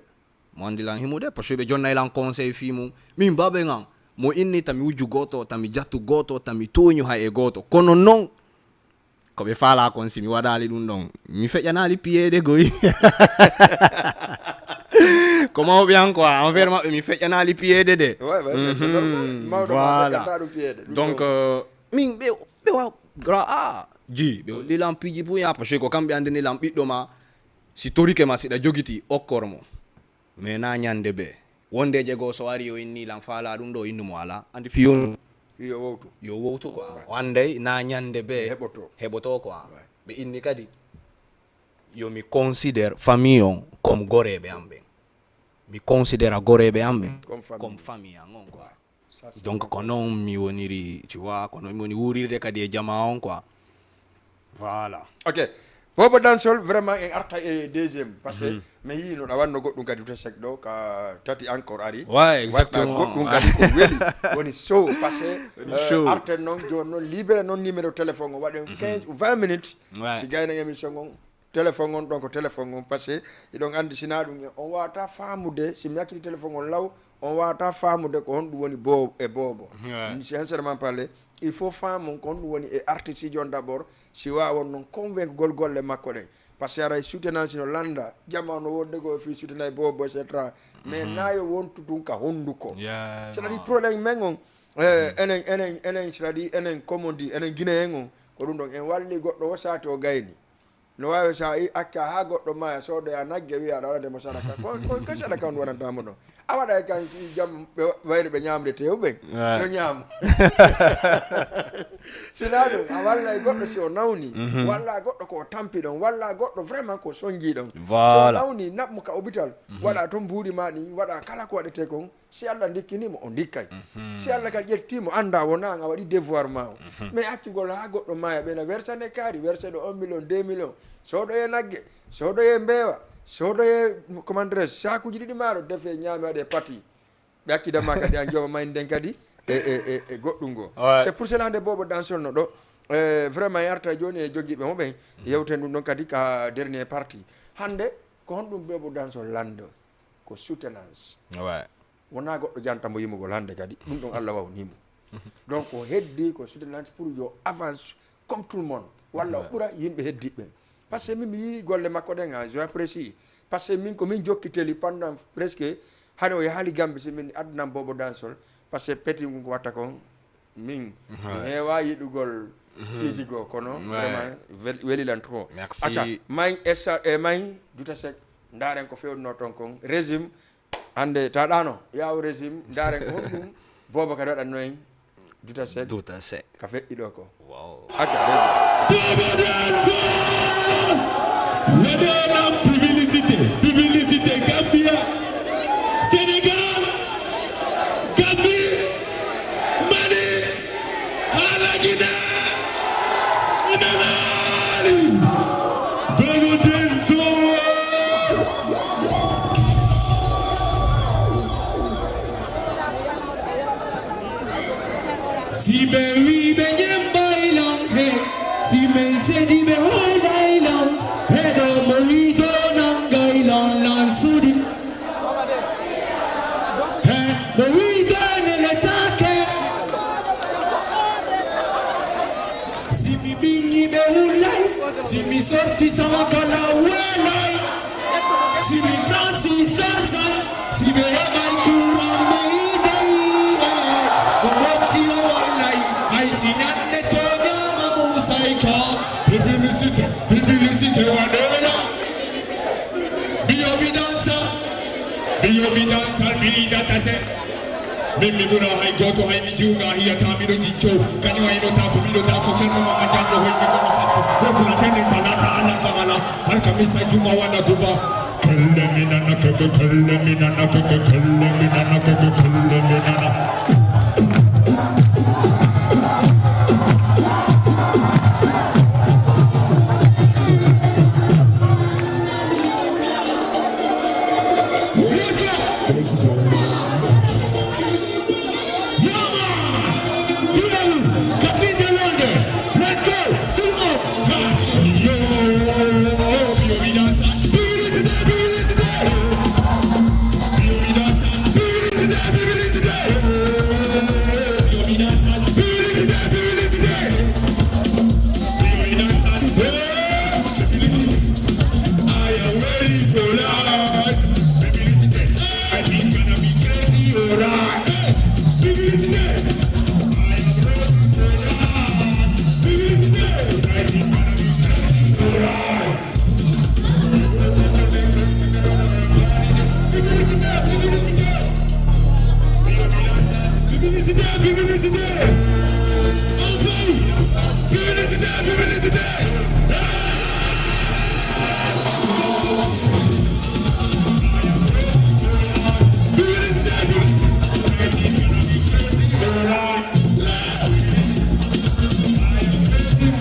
mo andi lan himude par ce que ɓe jonnayi lan conseil fi mum min baɓe gan mo inni tami wujju goto tami jattu goto tami toñu hay e goto kono noon ko ɓe faala kon si mi waɗali ɗum ɗon mi feƴƴanali piyeede goyi ko mawɓe han quoi envers maɓɓe mi feƴƴanali piyeede de voilà donc min ɓe wa gra ji ɓe waɗi lampiji pour ya parce que ko kamɓe andini lam ɓiɗɗo ma si torike ma siɗa jogiti okkor mo mais na ñande be wondeje goo so wari yo inni lam faala ɗum ɗo innu mo ala andi fiyon yo wowtu quoi wande na ñande be heɓoto quoi ɓe inni kadi yomi considère famille on comme goreɓe am ɓen mi considère a goreɓe am ɓen comme famille an on quoi donc ko noon mi woniri tu vois ko noon mi woni wurirde kadi e jama on quoi voilà ok Bobo Dansol vraiment en arta e deuxième parce que mi yino ɗa wanno goɗɗum kadi to sek ɗo ka tati encore ari ouais exactement goɗɗum kadi ko weeli woni show parce que arten noon joni noon libéré noon numéro téléphone o waɗen 15 ou 20 minutes si gayno émission on téléphone on ɗon ko téléphone on parce que iɗon andi sina ɗum on wawata famude si mi hakkili téléphone on law on wawata famude ko honɗum woni bobo sincèrement parler il faut famon ko honɗum woni e artiste ji on d' abord si wawon noon convaincre gol golle makko ɗen par ce que aray soutenance no landa jamano wonde go fi soutenay bobo et cetera mais nayo wontu ɗum ka honduko c'est à dire problème men on enen c'est à dire enen comme on dit enen guinéen on ko ɗum ɗon en walli goɗɗo o sati o gayni no wawi sa acca ha goɗɗo maya soodoya nagge wiya aɗa waɗademo sadaka ko sadaka on waɗantamo ɗon a waɗa e kan jaam ɓe wayri ɓe ñamde tew ɓen yo ñaamo sina ɗum a walla e goɗɗo si o nawni walla goɗɗo ko tampi ɗon walla goɗɗo vraiment ko soñji ɗon so nawni naɓmo ka hôpital waɗa toon mbuuɗi ma ɗi waɗa kala ko waɗete kon si Allah dikkinimo o dikkay si Allah kadi ƴettimo anda wona a waɗi devoir ma o mais accugol ha goɗɗo maya ɓena versane kaari verse ɗo 1 million 2 million sooɗoye nagge sooɗoye mbeewa sooɗoye comment dirais sakuji ɗiɗi maaro defe ñaami waɗe pati ɓe hakkidama kadi a jooma mayni nden kadi e goɗɗum ngo c'est pour cela nde Bobo Dansol no ɗo vraiment yarta joni e joguiɓe moɓen yewten ɗum ɗon kadi ka dernier partie hande ko honɗum Bobo Dansol lando ko soutenance wona goɗɗo jantamo yimugol hande kadi ɗum ɗon Allah wawnimo donc o heddi ko soutenance pour yo avance comme tout le monde walla o ɓuura yimɓe heddiɓe par ce que min mi yi golle makko ɗen a j'apprécie par ce que min ko min jokkiteli pendant presque hade o yaali Gambie si min addanam Bobo Dansol par ce que peti ko watta kon min mi heewa yiɗugol piiji goo kono vraiment welilan trop acca may may Douta Seck ndaren ko fewnuno toon kon régime hande taɗano yaw régime ndaren ko honɗum Bobo kadi waɗatno en Douta Seck ka feƴƴi ɗo ko acca waɗoɗam publicité Gambia Sénégal Gambie Mali haala Guinée inanali Bobo Dansol si ɓe wi ɓe ñembaylan he si men sedi ɓe holdaylan heɗo mo wido nangaylan lansuɗi he mo wido neletake si mi ɓiñi ɓe wullay si mi sorti sama kala welay si mi pransi sarsa si ɓe heɓay kuran ɓe yiday o wotti o wallay hay si ñande toñama musayka publicité waɗola biyomi dansa biɗa tase min mi ɓuura hay goto hay mi jiwga hiyata miɗo jicco kañum wayno ko miɗo da so ceerno mama jallo hoymi kono sappo wotuna tenen talata alaba ala alkamisa juma waɗa guba kelle mi nana keke kelle mi nana keke kelle mi nana keke kelle mi nana Publicité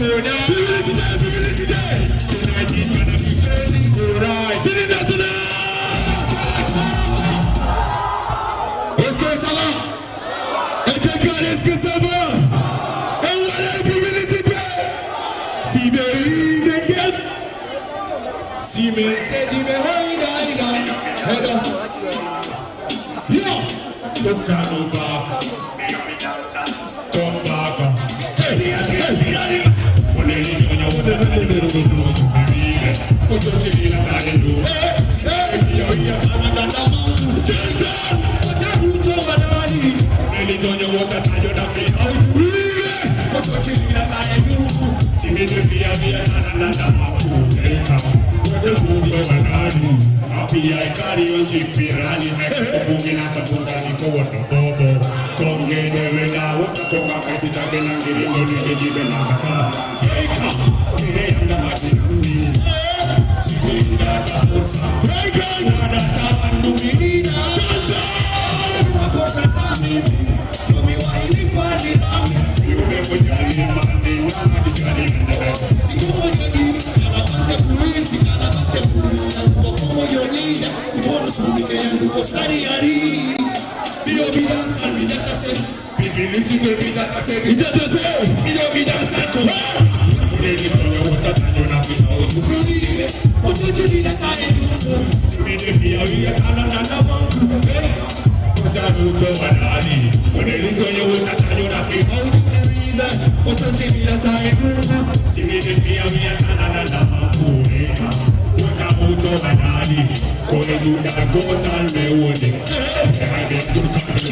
California. Publicité. Tonight is gonna be crazy. Alright. City national. Est-ce que ça va? Et Dakar, est-ce que ça va? Et voilà la publicité. Si baby get. Si me say di me hold on. Yo. So come back. Come back. Hey.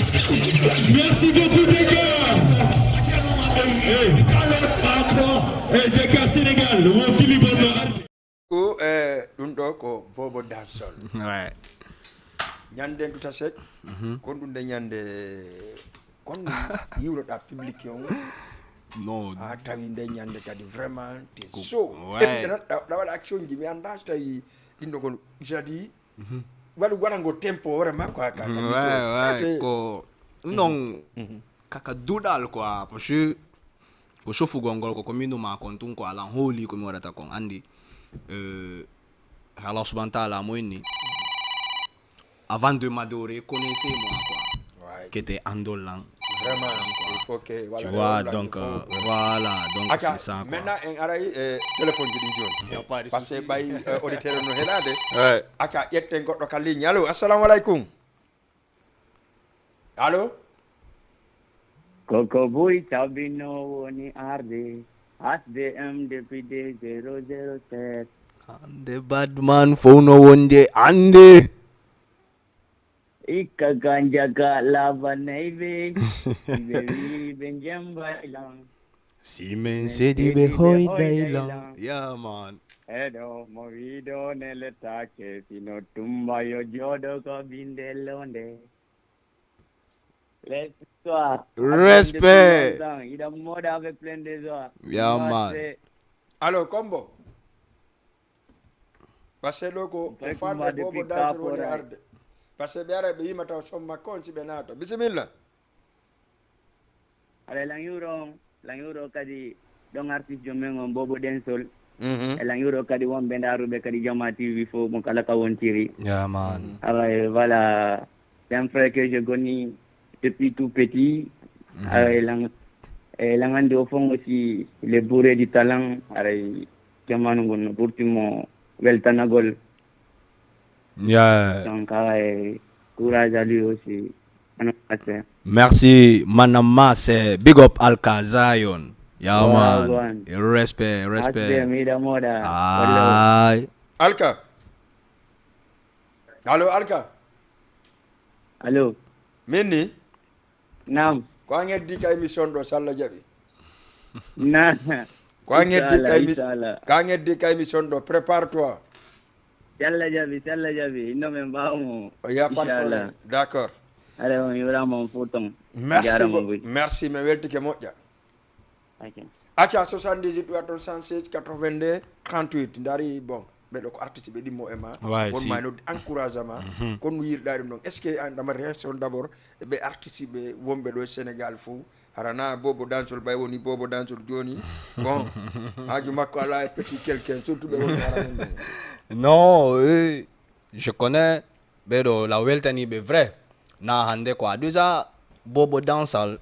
Merci beaucoup les gars. Hey, Dakar Sénégal, mon kili bonno arde. Ko ɗum ɗo ko Bobo Dansol. Ouais. Ñande Douta Seck. Kon ɗum de ñande kon yiwroɗa public on. Non. A tawi nde ñande kadi vraiment te so. Ouais. Da waɗa action ji mi anda so tawi ɗin ɗo kon jadi waɗango tempo vraiment quoi. Ouais. Ko non. Kaka dudal quoi parce que ko shofu gongol ko komino ma kontun ko ala holi ko mi wadata kon andi Allah subhanahu wa ta'ala moyni avant de m'adorer connaissez-moi quoi Ouais. qui était andolan Vraiment il faut que voilà. tu vois donc voilà donc Aka, c'est ça quoi. maintenant en aray téléphone ji ɗin joni parce que ɓay auditeur no heɗade Ouais. aka ƴetten goɗɗo ka ligne allo assalamu aleykum allo Koko Boy Tabino woni arde HDM député 007 Ande badman fono wonde ande Ika ganjaga lava naive Ibe benjamba ilang Simen sedi be hoy dailang. Yeah man. Edo movido nelle tache Sino tumba yo jodo ko bindelonde Respect. Il a mode avec plein de joie. Yeah man. allo Kombo par ce que ɗo ko fande Bobo Dansol woni arde par ce que ɓe ara ɓe yima taw somme makko on si ɓe naato bisimilla Ala languro kadi don artiste jomen on Bobo Dansol. Languro kadi wonɓe ndaruɓe kadi Jama TV fo mo kala ka wontiri. Yeah man. Alors voilà, c'est un frère que je connais depuis tout petit. Langandi au fond aussi, il est bourré du talent. Alors Jama ngon pour tout mon weltanagol. Yeah. Donc courage à lui aussi. Merci Manama c'est big up Alka Zion. Yeah Wow, man. Respect. Aye. Alka allo Alka Allô. min Naam. ko an heddi ka émission ɗo so Allah jaɓi Na. ko an heddi ka Inshallah. ka an heddi ka émission ɗo prépare toi Salla jabi. Inno men bawmo. y a pas de problème d'accord Allez, on yura mon photon. merci mi weltike moƴƴa Okay. acca 78 waton 116 82 38 dari bon ɓeɗo ko artiste ɓe ɗimmo e ma Ouais, won si. ma no encouragement kon no yirɗa ɗum ɗon est ce que an ɗama réaction d' abord ɓe artiste ɓe wonɓe ɗo Sénégal fof harana Bobo Dansol ɓay woni Bobo Dansol joni bon haaju makko ala e petit quelqu'un surtout ɓe wonɓe haramen Non, je connais Bedo la weltani be vrai. Na hande quoi. Déjà Bobo Dansal.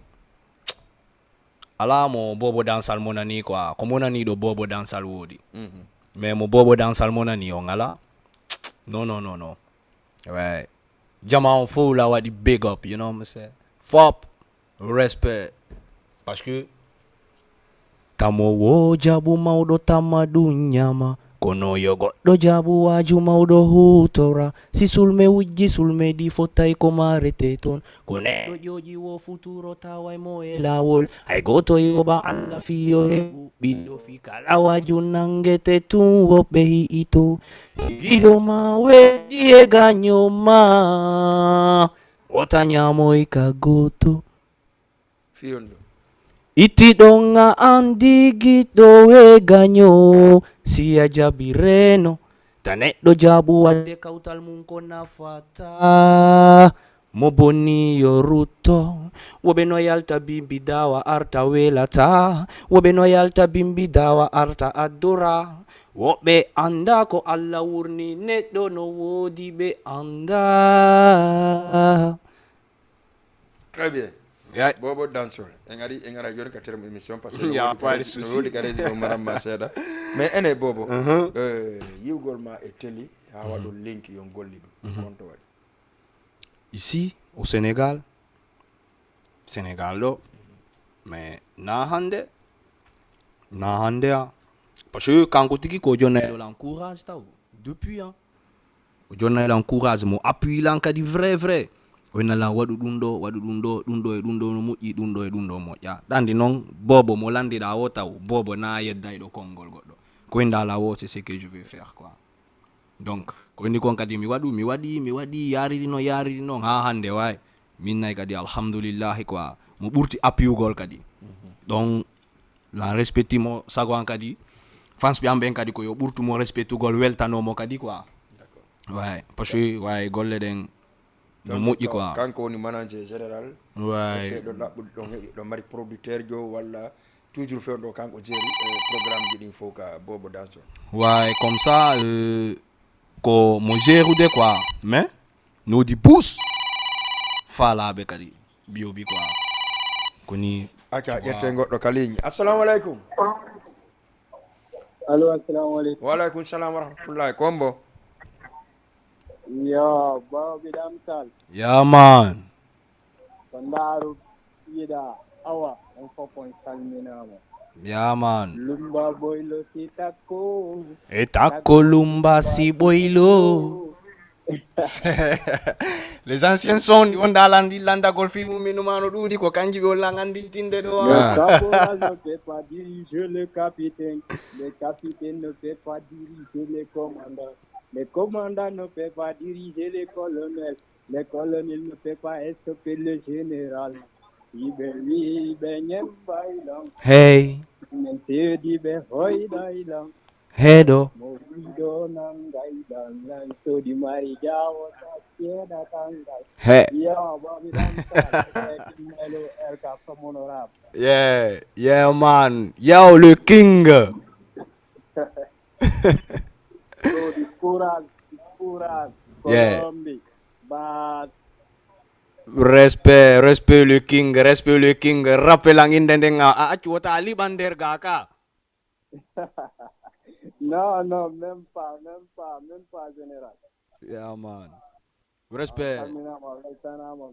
Ala mo Bobo Dansal monani quoi. Comme on a ni do Bobo Dansal wodi. Mais mo Bobo Dansal monani on ala. Non. Ouais. Jama on faut la wadi big up, you know what I'm saying? Fop. Respect. Parce que tamo wo jabu maudo tamadu nyama. Kono yo goddo jabu waju maudo hutora. Si sulme wujji sulme di fotai komarete ton. Kone do joji wo futuro tawai mo e lawol. Ay goto yoba alla fiyo hebu. Bido fika la waju nangete tuwo behi ito. Sigido mawe die ganyo ma. Otanyamo ikagoto. fiyondo Iti donga andigito we ganyo siya jabireno tanek do jabu wade kautal munko nafata moboni yoruto wobe no yalta bimbi dawa arta welata wobe no yalta bimbi dawa arta adora wobe anda ko alla wurni neddo no wodi be anda. très bien Yeah. Bobo Dansol en ari joni ka terme émission parce que Y a pas de souci. wodi gareji ko maram ma seeda mais ene Bobo yiwgol ma e télé ha waɗo link yon golli ɗum konto waɗi Ici, au Sénégal, là, mais na hande parce que quand on dit que John l'encourage, depuis, hein, John l'encourage, mon appui l'encadre vrai. On a la wadu dundo no muji dundo mo ya dandi non bobo mo landi da wota bobo na yedda do kongol goddo ko inda la wo c'est ce que je vais faire quoi. Donc ko ni kon kadi mi wadi yari no ha hande way min nay kadi alhamdulillah quoi mo burti appui gol kadi. Donc la respecti mo sago an kadi fans bi amben kadi ko yo burtu mo respectu gol weltano mo kadi quoi. D'accord. Ouais parce que ouais golle den no moƴƴi quoi kanko woni manager général ouais ɗo ɗaɓɓude ɗon heeɓi ɗo mari producteur jo walla toujours fewɗo kanko jeeri programme ji ɗin fof ka Bobo Dansol ouais comme ça ko mo gérude quoi mais no di pousse faalaɓe kadi biyobi quoi koni acca ƴette goɗɗo ka ligne assalamu aleykum allo assalamu aleykum waleykum salam wa rahmatullahi kombo yo babi damsal yeah man Bandaru ida awa on fopon salminama yeah man lumba boylo sitako etako lumba si boylo les anciens sons on dalandi landa gol fi mumino mano dudi ko kanji be wala ngandi tinde do le caporal ne peut pas diriger le capitaine ne peut pas diriger les commandants. Les commandants ne peuvent pas diriger les colonels ne peuvent pas stopper le général. Hey. Hedo. Hey. Yeah man. Yo le king. Yeah. Respect le king. Rappel ang indendenga achuota ali bander gaka. Non, même pas, général. Yeah man. Respect.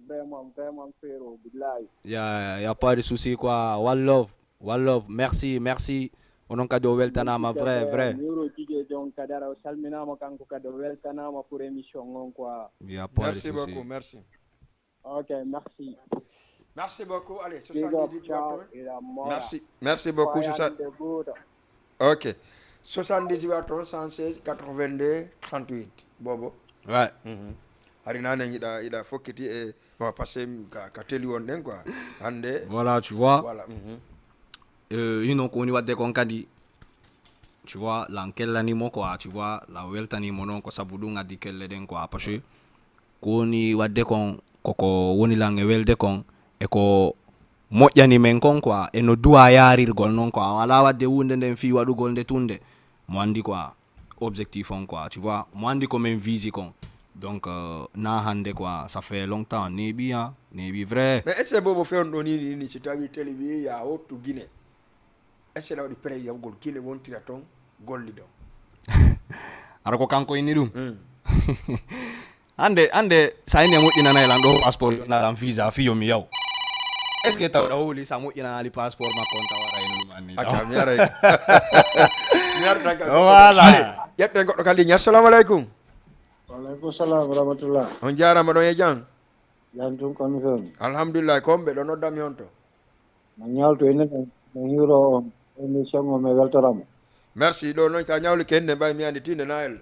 Vraiment frérot, billahi. Yeah, y a pas de souci quoi. One love. Merci. Onon kado weltanama vrai. Merci beaucoup, merci. Ok, merci. Merci beaucoup. Allez, 78 merci beaucoup. Ok. 78 116 82 38. Bobo. Ouais. Harina ida fokiti et on va passer ka teli won den quoi. Hande. Voilà, tu vois. Voilà. Ino ko ni wadde kon kadi tu vois, l'ankel animo quoi, tu vois, la welta ni monon ko sabudu ngadi kelle den quoi parce que ko ni wadde kon koko woni lange welde kon e ko moƴƴani men kon quoi e no duwa yarirgol non quoi wala wadde wunde nden fi waɗugol nde tunde mo andi quoi objectif on quoi tu vois mo andi ko men visi kon donc na hande quoi ça fait longtemps nebi vrai mais est-ce que bobo fe on ɗo ni si tawi télé wi ya wottu Guinée est-ce que waɗi pré yawgol Guinée wontira toon golli ɗon ara ko kanko inni ɗum ande sa ine moƴƴinanayi lan ɗo passeport yonaɗan visa fiyo mi yaw est ce que tawɗa holi sa moƴƴinanali passeport makko on tawarayno ɗum anni aka mi yaray mi yarta voilà ƴetten goɗɗo kadi ñi assalamu aleykum Waalaikum salam warahmatullah. on jarama ɗon e jam Jantum kono fen. alhamdulillah komɓe ɗo noddami on to Ma ñawto enen no hiro on émission o me weltoramo. merci ɗo noon sa ñawli kenne mbay mi andi tinde na elle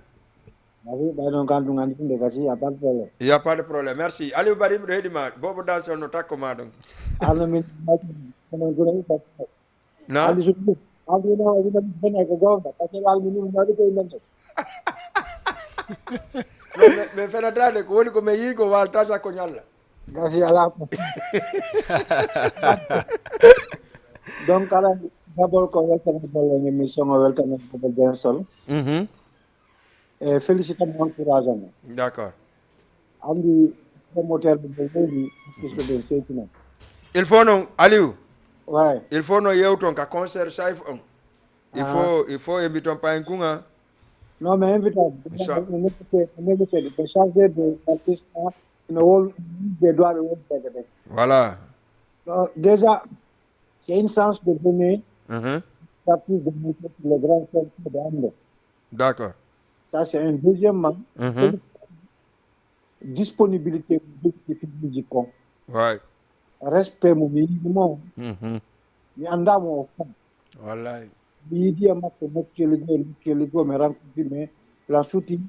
Mari ɓay noon kandu gandi tinde kasi a pas de problème. il y a pas de problème merci Aliou Bari miɗo heeɗima bobo dansol no takko ma ɗon Ano min kono gure ko na andi su andi no andi no bene ko gonga parce que al min no ko men. mais fenatade ko woni ko mi yii ko walta sakko ñalla Gasi ala ko. Donc ala d'abord ko weltoramo en émission o weltoramo ko den sol. E félicitamo encouragement. d'accord Andi promoteur de leydi puisque de statement. il faut noon Aliou Ouais. il faut no yewton ka concert saif on il faut invite on pa en kunga Non, mais invitable. Négocier, de changer d'artiste in the whole des droits de l'homme. voilà Déjà, c'est une chance de donner l'artiste de musique pour le grand centre d'Amérique. d'accord Ça, c'est un deuxièmement. Disponibilité de musicaux. ouais Respect mon minimum. Mais en dame au fond. wallahi Il dit à ma femme que le go me rencontre, mais la soutien,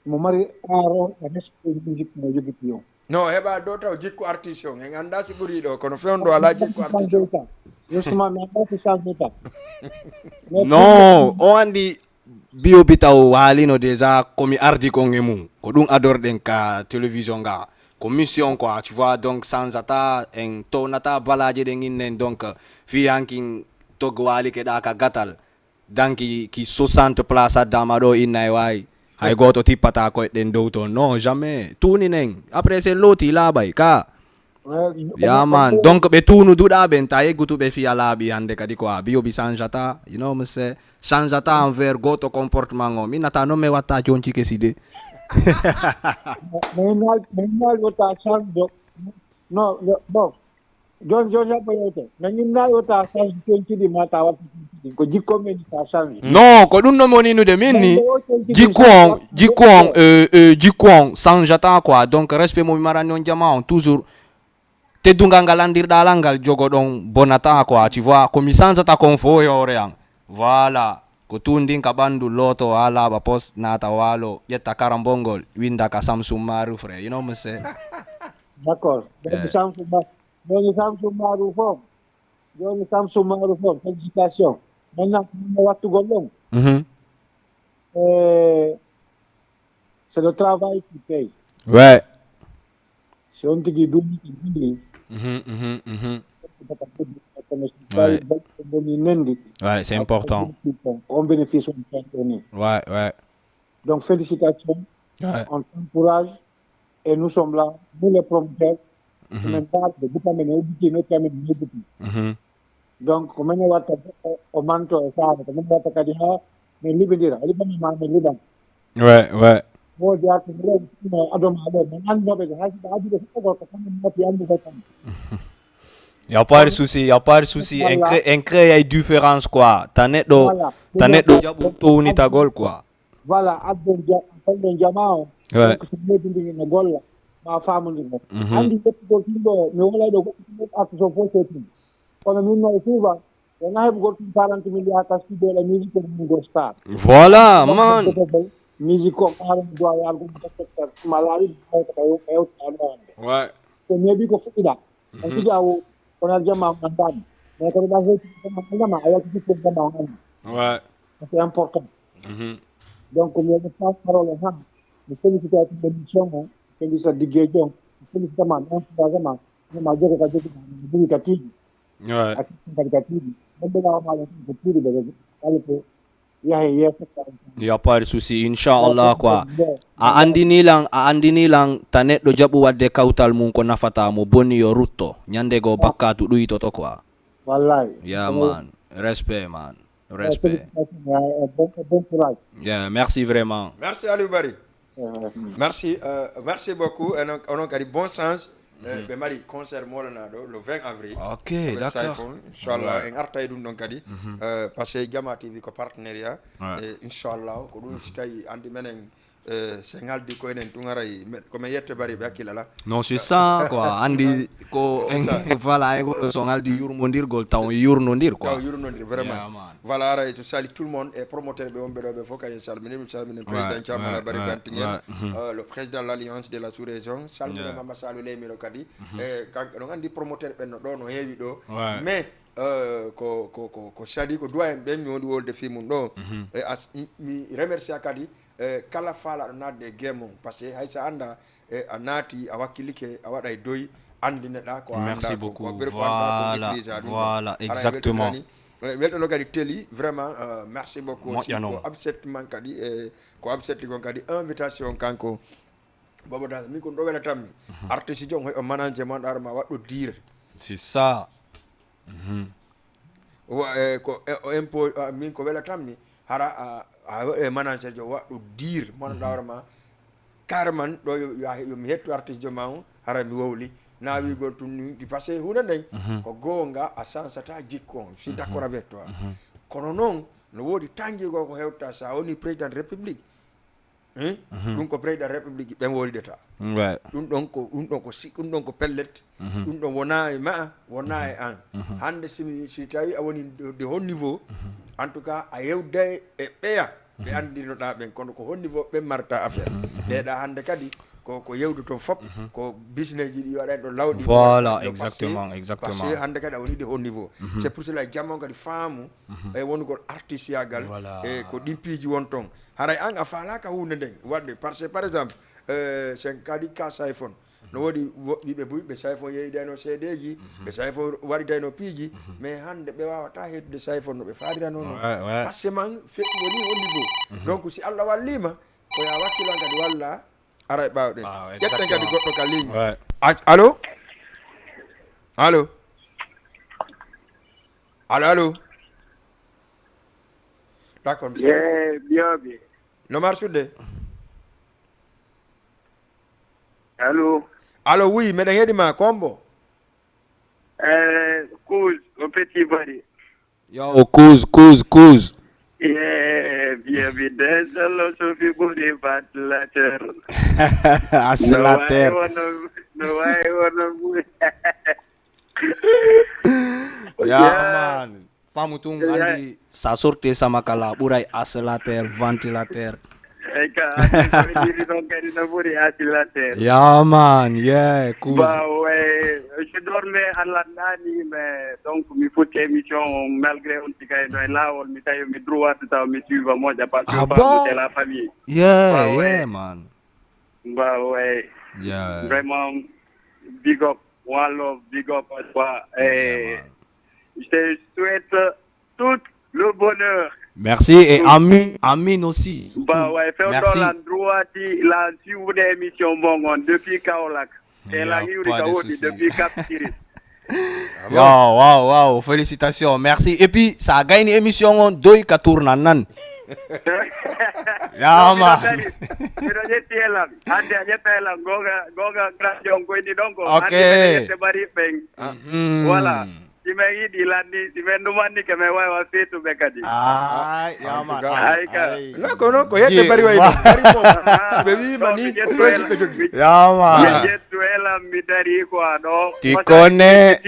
mon mari a respect de musique pour le pion. non heɓa dow taw jikku artiste on en anda si ɓuuri ɗo kono fewndo ala jikku artiste on Justement, mais on peut changer ça. non o andi bio bitaw walino déjà komi ardi kon e mum ko ɗum adorɗen ka télévision ga ko mission quoi tu vois donc sans ata en tonata balaje ɗen innen donc fiyankin tog wali keɗa ka gatal danki ki 60 place addama ɗo inna e wawi hay goto tippata koyeɗen dow ton non jamais tuninen après c'est looti laaɓay ka yaman donc ɓe tunuduɗa ɓen ta yeggutuɓe fiya laaɓi hande kadi quoi biyoɓi changeata you know monsieur changeata envers goto comportement o min nata noon mi watta jonci keside Maintenant, l'autre change. Non, bon. John Japoyote. Maintenant, l'autre change de mata. Ko jikko men ta change. non ko ɗum ɗon woninude min ni jikku on changeata quoi donc respect mo mi marani on jama on toujours teddungal ngal andirɗalal ngal jogoɗon bonata quoi tu vois komi changeata kon fo e hoore an voilà ko tundin ka ɓandu loto ha laaɓa post nata walo ƴetta karambongol winda ka Samsung Maru frère you know monsieur D'accord. Samsung Maru form. Félicitations. Maintenant, wattu gollon. C'est le travail qui paye. ouais Si on te dit double, ouais c'est important on bénéficie de ouais donc félicitations ouais on t'encourage et nous sommes là nous les promoteurs donc comment on va au manto ça comment on va kadi ha mais libérer ma me liban ouais mo dia ko adom ado men ando be ha adi de ko ko mo ti ando ko y a pas de souci en crée ay différence quoi taneɗo jaɓu towni tagol quoi voilà adden jamao ouais ko lebindi no golla ma famundi mo andi do tindo mi wala do ak so fototi kono min no suba on a hebu gotum 40 millions ta studio la musique ko go star voilà man musique ko aram do yar go secteur malari ko ouais ko nebi ko fuɗɗiɗa on tijawo on a jama mandam mais ko da hoti ko mandama ayati ko jama ouais c'est important. Donc comme il y a parole ha mi félicité ak émission mo félicité diggé jom félicité man on vraiment ma jogo ka jogo bu ka ti Ouais. ak ka ti ben la ma ko ti de ala ko ya ya Il n'y a pas de souci, Inch'Allah quoi. A andini lang tanet do jabu wadde kautal mun ko nafata mo boni yo rutto. Nyande go bakatu du ito to quoi. wallahi Yeah man. Respect man. Respect. bon courage. Yeah, merci vraiment. Merci Aliou Bari. Merci, merci beaucoup. Et donc, on a dit bon sens. Mari concert Molanado le 20 avril. Ok, d'accord. Inch'Allah, en arta edum donc kadi parce que Jama TV ko partenariat et Inch'Allah ko dum tay andi menen sengal di ko enen tungaray ko me yette bari be akilala. Non, c'est ça quoi. Andi ko voilà ego songal di yurmondir gol taw yurnondir quoi. Taw yurnondir vraiment. Yeah, voilà, ara je salue tout le monde et promoteur be wombe do be fokani salmini président Chamala bari bantingen le président de l'alliance de la sous-région salmini Mama Salou Lemiro kadi kanko no andi promoteur be no do no heewi do mais ko sadi ko doyen ben mi woni wolde film do mi remercier kadi kala fala na de game parce que haysa anda a naati a wakkilike a wada doy andine da ko anda. Merci beaucoup. Voilà, exactement. Welto no kadi teli vraiment merci beaucoup aussi ko abset man kadi ko abset gon kadi invitation kanko bobo dans mi ko do wela tammi artiste jong o manager man arma waddo dire c'est ça ko impo min ko wela tammi hara manager jo waddo dire man darma carman do yo mi hetto artiste jo maw hara mi wowli na wi go tun di passé hunde den ko gonga a sansata jikko si d'accord avec toi kono non no wodi tangi go ko hewta sa woni président république dum ko président république ben woli deta dum don ko si dum don ko pellet dum don wona e ma wona e an hande si tawi a woni de haut niveau en tout cas a yewde e beya be andino da ben kono ko haut niveau be marta affaire be da hande kadi ko yewdu to fop ko business ji wada do lawdi. Voilà, exactement. Parce que hande kadi woni de haut niveau. C'est pour cela jamon kadi faamu e wonu ko artiste yagal e ko dimpiji won ton haray an a faala ka hunde den wadde parce que par exemple sen kadi ka iPhone no wodi bibe be iPhone yeydano CD ji be iPhone waridano piiji mais hande be wawata hedde iPhone no be faadira non parce que man fe woni haut niveau. Donc si Allah wallima ko ya wakkilo kadi walla aray bawde jetten kadi goddo ka ligne. Allô allô allô d'accord bien no marsude allô oui meden hedima kombo Kouz au petit bari yo Kouz bien désolé Sophie Bouri bat la terre Aslater no way wono ya man pamutung andi sa sorte sama kala burai aslater ventilateur yeah man yeah cool. Bah ouais, je dormais à la nani mais donc mi faut émission malgré on tikai no là on mi tayo mi droit ta mi suivre moi j'ai pas de la famille. Yeah man. Bah ouais. Yeah. Vraiment big up, one love, big up à toi et je te souhaite tout le bonheur. Merci et Amin aussi. Bah ouais, faire dans l'endroit la suivre des émissions bon depuis Kaolack. Et la depuis Cap Skirring. Wow, félicitations, merci. Et puis ça a gagné une émission on doy ka tourna nan. Ya man. Ok. Voilà. Si me di landi si me numani ke me wa fetu bekadi ya man no ko yete bari way bari mo be wi mani ya man ela mitari kwa do. Tikone.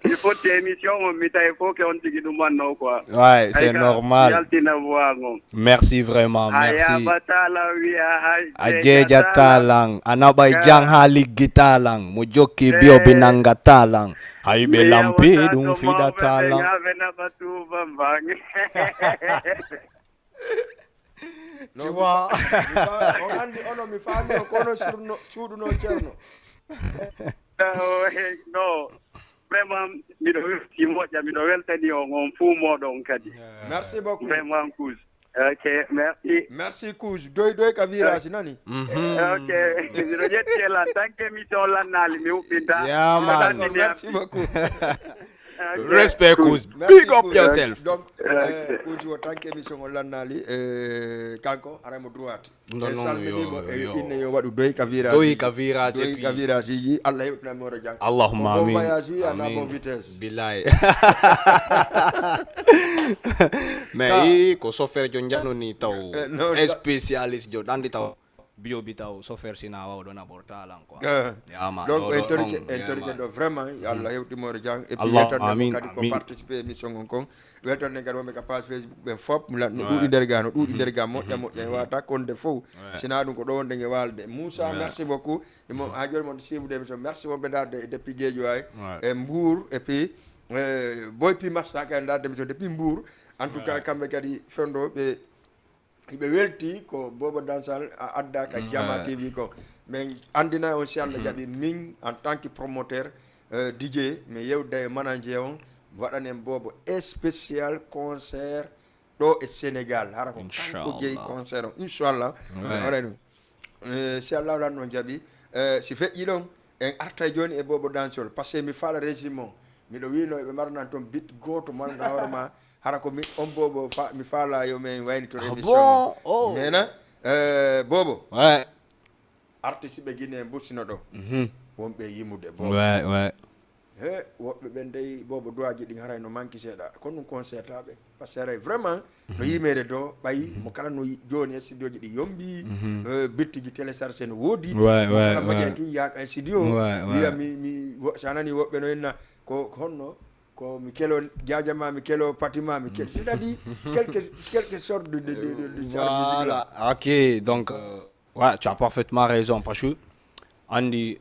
Il faut tes émissions mitari faut que on tigi du manno quoi. Ouais, c'est normal. Yaltina vuango. Merci vraiment, merci. Aya batala wiya Aje jatalang, anabay jang halik gitalang, mujoki bio binanga talang. Hay be lampi dung fida talang. Tu vois, mi fammi kono suudu no cerno. No, vraiment mi do ci moƴƴa mi do weltani on fu moɗon kadi. Merci beaucoup. Vraiment Kouj. Ok, merci. Merci Kouj. Doy ka virage nani? Ok, mi do jetti la tant que émission lannali mi huɓɓinta. Yeah man. Merci beaucoup. Respect Kouj. Big up yourself. Donc Kouj wo tant que émission lannali kanko aramo droite. Non yo. Inne yo waɗu doy ka virage. Doy ka virage. Doy ka virage ji Allah heɓtana mo jang. Allahumma amin. Bon voyage ana bon vitesse. Billahi. Mais ko sofer jo njano ni taw spécialiste jo dandi taw bio bitaw sofer sina wa do na portalan quoi. Donc interrogé do vraiment Allah hewti mo jang et puis amin kadi ko participer émission kon welton ne gado me ka page Facebook ben fop mu lat no dudi der ga no dudi der ga mo wata kon de fo sina dum ko do wonde nge walde Moussa merci beaucoup et mo ha jol mon sibude émission merci mo be darde depuis Guédiou ay et Mbour et puis boy pi masta ka darde émission depuis Mbour en tout cas kambe kadi fondo be welti ko Bobo Dansal adda ka Jama TV ko mais andina on Allah jadi min en tant que promoteur DJ mais yewde manager on waɗanen Bobo spécial concert do e Sénégal hara ko kanko jeyi concert on inchallah waɗani si Allah lan non jaɓi si feƴƴi ɗon en arta joni e Bobo Dansol parce que mi fala régime miɗo wino eɓe marnan toon bit goto malga hoorema hara ko mi on Bobo mi fala yo men wayni to émission mena Bobo ouais artiste ɓe guine bursino ɗo wonɓe yimude Bobo ouais woɓɓe ɓen dey Bobo duwaji ɗin haray no manque seeɗa kono ɗum concert taɓe par ce que haray vraiment no yimede do ɓayi mo kala no joni e studio ji ɗi yombi bittiji téléchargé no woodi kala moƴƴe tun yaaka e studio wiya mi sa nani woɓɓe no henna ko honno ko mi kelo jajama mi kelo patima mi kelo c'est-à-dire quelque sorte de voilà ok donc ouais tu as parfaitement raison parce que andi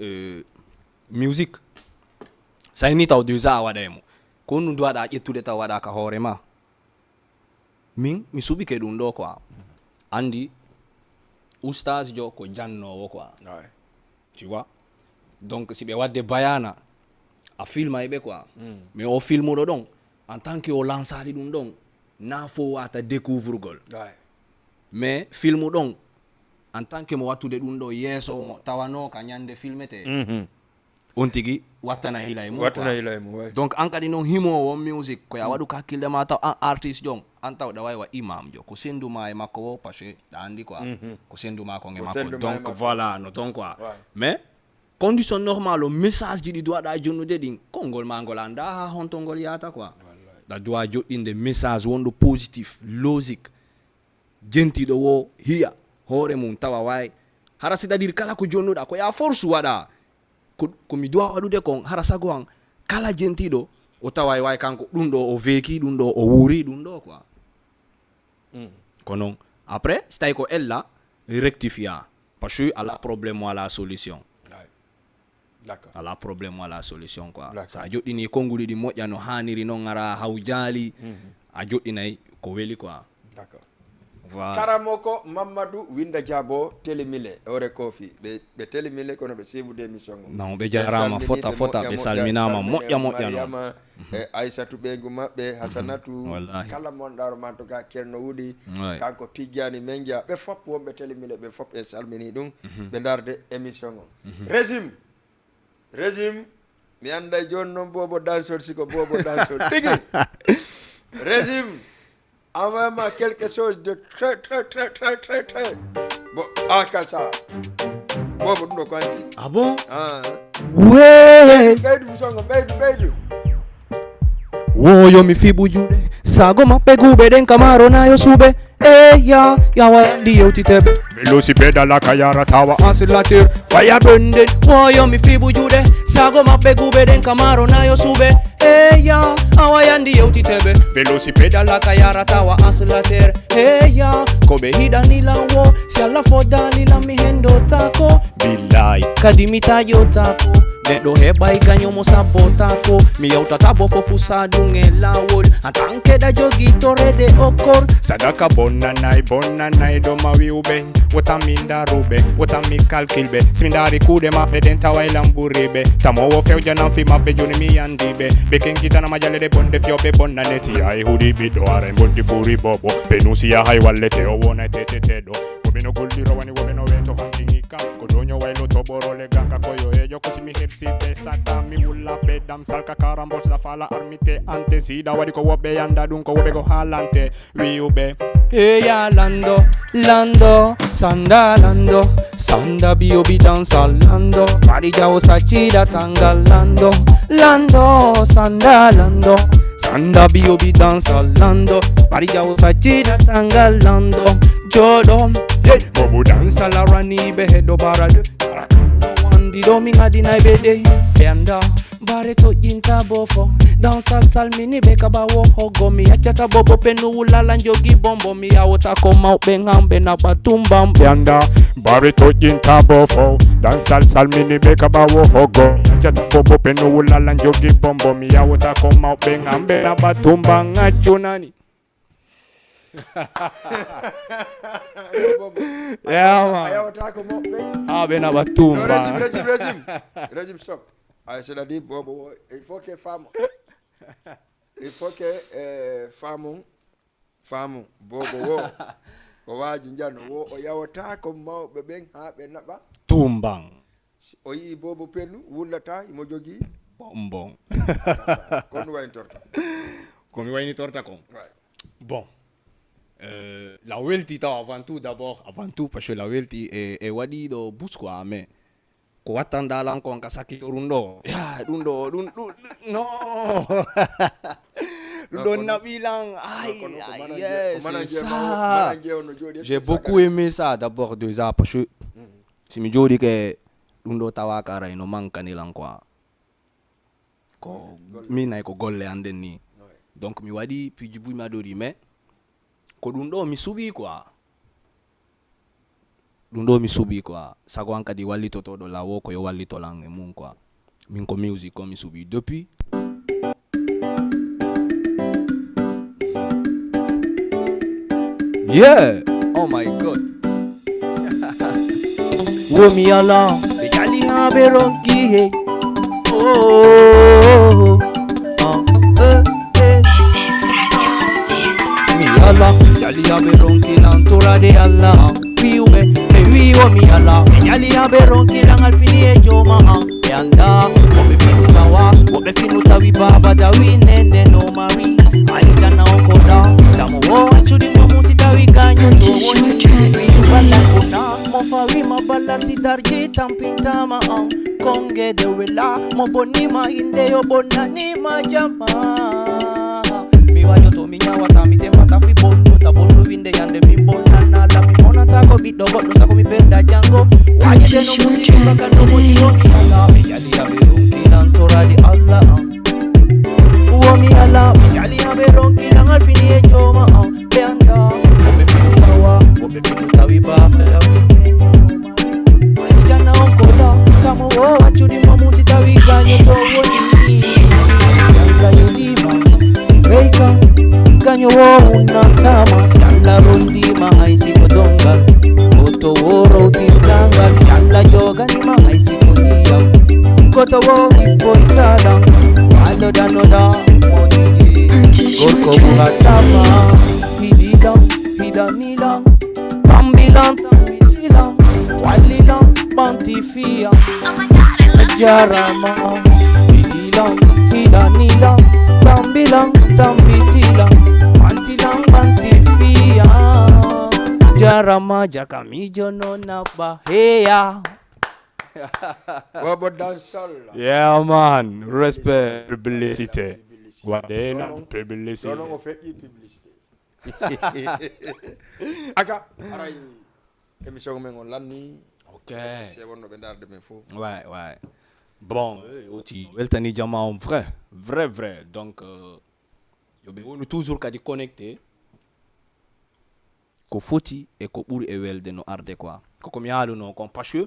musique sai ni taw déjà waɗemo ko nu duwaɗa ƴettude taw waɗa ka hoorema min mi suɓike ɗum ɗo quoi andi oustage jo ko jannowo quoi tu vois donc si ɓe wadde bayana a filma ɓe quoi mais o filmuɗo ɗon en tant que o lançali ɗum ɗon na fo wata découvrugol mais filmu ɗon en tant que mo wattude ɗum ɗo yeeso mo tawano ka ñande filmete on tigi wattana hila e mum donc an kadi noon himowo musique koya waɗu ka hakkille ma taw an artiste jon an taw ɗa wawi wa imam jo ko senduma e makko o parce que ɗa andi quoi ko senduma kon e makko donc voilà no ton quoi mais condition normale o message ji ɗi duwaɗa jonnude ɗin konngol ma ngol anda ha hontongol yata quoi ɗa duwa joɗɗinde message wonɗo positif logique jentiɗo wo hiya hoore mum tawa wawi hara c'est à dire kala ko jonnuɗa ko ya force waɗa ko mi duwa waɗude kon hara sago an kala jentiɗo o tawa way kanko ɗum ɗo o veeki ɗum ɗo o wuuri ɗum ɗo quoi ko noon après so tawi ko ella rectifia par ce que ala probléme wala solution d'accord ala probléme wala solution quoi sa joɗɗini konnguli ɗi moƴƴa no haniri noon ara haw jaali a joɗɗinayi ko weli quoi d'accord voilà karamoko Mamadou Winda Diabo télémile ore kofi ɓe télémile kono ɓe sibude émission o non ɓe jarama fota ɓe salminama moƴƴa no Aissatou ɓeygu maɓɓe Hasanatou kala monɗaro ma to ga Kerno Wudi kanko Tidiani Mengia ɓe fop wonɓe télémile ɓe fop en salmini ɗum ɓe darde émission o régime mi anda joni noon Bobo Dansol siko Bobo Dansol tigi régime envoie-moi quelque chose de très bon ça Bobo ɗum ɗo ko andi ah bon ɓeydu musongo ɓeydu woyo mi fiɓu juuɗe sago maɓɓe guuɓe ɗen kamaro nayo suuɓe ya wayandi utitebe velocipede la kayara tawa asilatir fire bending woyo mifibu jude sago mapegube den kamaro nayo sube ya awayandi utitebe velocipede la kayara tawa asilatir ya kobe hidani wo si alla fodali la mihendo tako bilai kadimita yo tako Nedo heba iganyo mo sabotako mi autatabo fofusa dunge lawol antanke da jogito rede okor sadaka bonna nai do mawi ube wata minda rube wata mi kalkilbe simindari kude mabe denta wa ilamburibe tamo wo feuja na fi mabe joni mi yandibe beken kitana majale de bonde fiobe bonna neti ai hudi bido are bondi puri bobo penusi ya hai walete o wona tetetedo wobino kuldiro wani wobino wento hangingika kodonyo wailo toboro le ganga koyo ejo kusimi hepsi be sata mi wula be dam salka karambos da fala armite ante sida wadi ko wobe yanda dun ko wobe go halante wi ube ya lando sanda biobi dansa lando marija osachida tangalando sanda biobi dansa lando marija osachida tangalando jodo bobu dansa la rani behedo barade wandi domi ngadi na bede benda bare to jinta bofo dansa salmini beka bawo hogo mi achata bobo penu ulala njogi bombo mi awota koma ubengambe na batumba benda bare to jinta bofo dansa salmini beka bawo hogo achata bobo penu ulala njogi bombo mi awota koma ubengambe na batumba ngachunani. Yeah, man. Ah, ben à Batumba. Régime, stop. C'est la dit, Bobo, il faut que femme, Bobo, Owa Junjano, Oyawata, comme moi, Bebeng, Benaba, Tumbang. Oyi Bobo Penu, Wulata, Imojogi, Bonbon. Comme une torta con. Bon. La welti avant tout parce que la welti est wadi do buskwa mais ko watanda lan kon kasaki rundo ya rundo no rundo na bilang yes ça j'ai beaucoup aimé ça d'abord déjà parce que si mi jodi ke rundo tawakara ino manka ni lan quoi ko mi na ko golle anden ni donc mi wadi puis jibu ma dori mais ko dundo mi subi quoi sago anka di walito to do la wo ko yo walito lang mun quoi min ko music ko mi subi depuis yeah oh my god wo mi ala be jali ha be ronki he oh mi ala jali ha be ronki lantura de Allah piume me wiwo mi ala jali ha be ronki lang alfini e joma yanda obe finuta wi baba da wi nene no mari alita na okoda tamo wo achudi mamuti tawi ganyo to woni bala kona mo fawi mabala si darje tampintama konge de wela mo bonima inde yo bonani ma jama mi wajo to mi nyawa tamite fata fi bondo ta bondo winde yande mi bonana la mi mona tako bido goddo sako mi penda jango waje no musi kaka no boni yoni ala mi yali ya berunki nan toradi Allah wo mi ala mi yali ya berunki nan alfini e joma benda obe fitawa obe fitawi baba la jana onkoda tamo wo achudi mamuti tawi ganyo to woni ganyo dima Reika, kanyo wo unatama Siala rundi mahaisi kodonga Koto wo roti tanga Siala joga ni mahaisi kodia Koto wo kipo itada Walo danoda moniji Gorko buhatama Hidanilang Tambilang Walilang Pantifia Jarama Hidanilang Tambilang, tambitilang, mantilang, mantifia Jarama, jakamijo no na bahea Wabo dansal. Yeah man, respect, publicité Wadena, publicité Non, on fait publicité Aka aray émission men on lanni. OK. C'est bon no be darde men fo. Ouais. Bon, aussi weltani jama en vrai. Donc yo be wonu toujours kadi connecté. Ko foti e ko buri e welde no arde quoi. Ko mi halu no kon passion.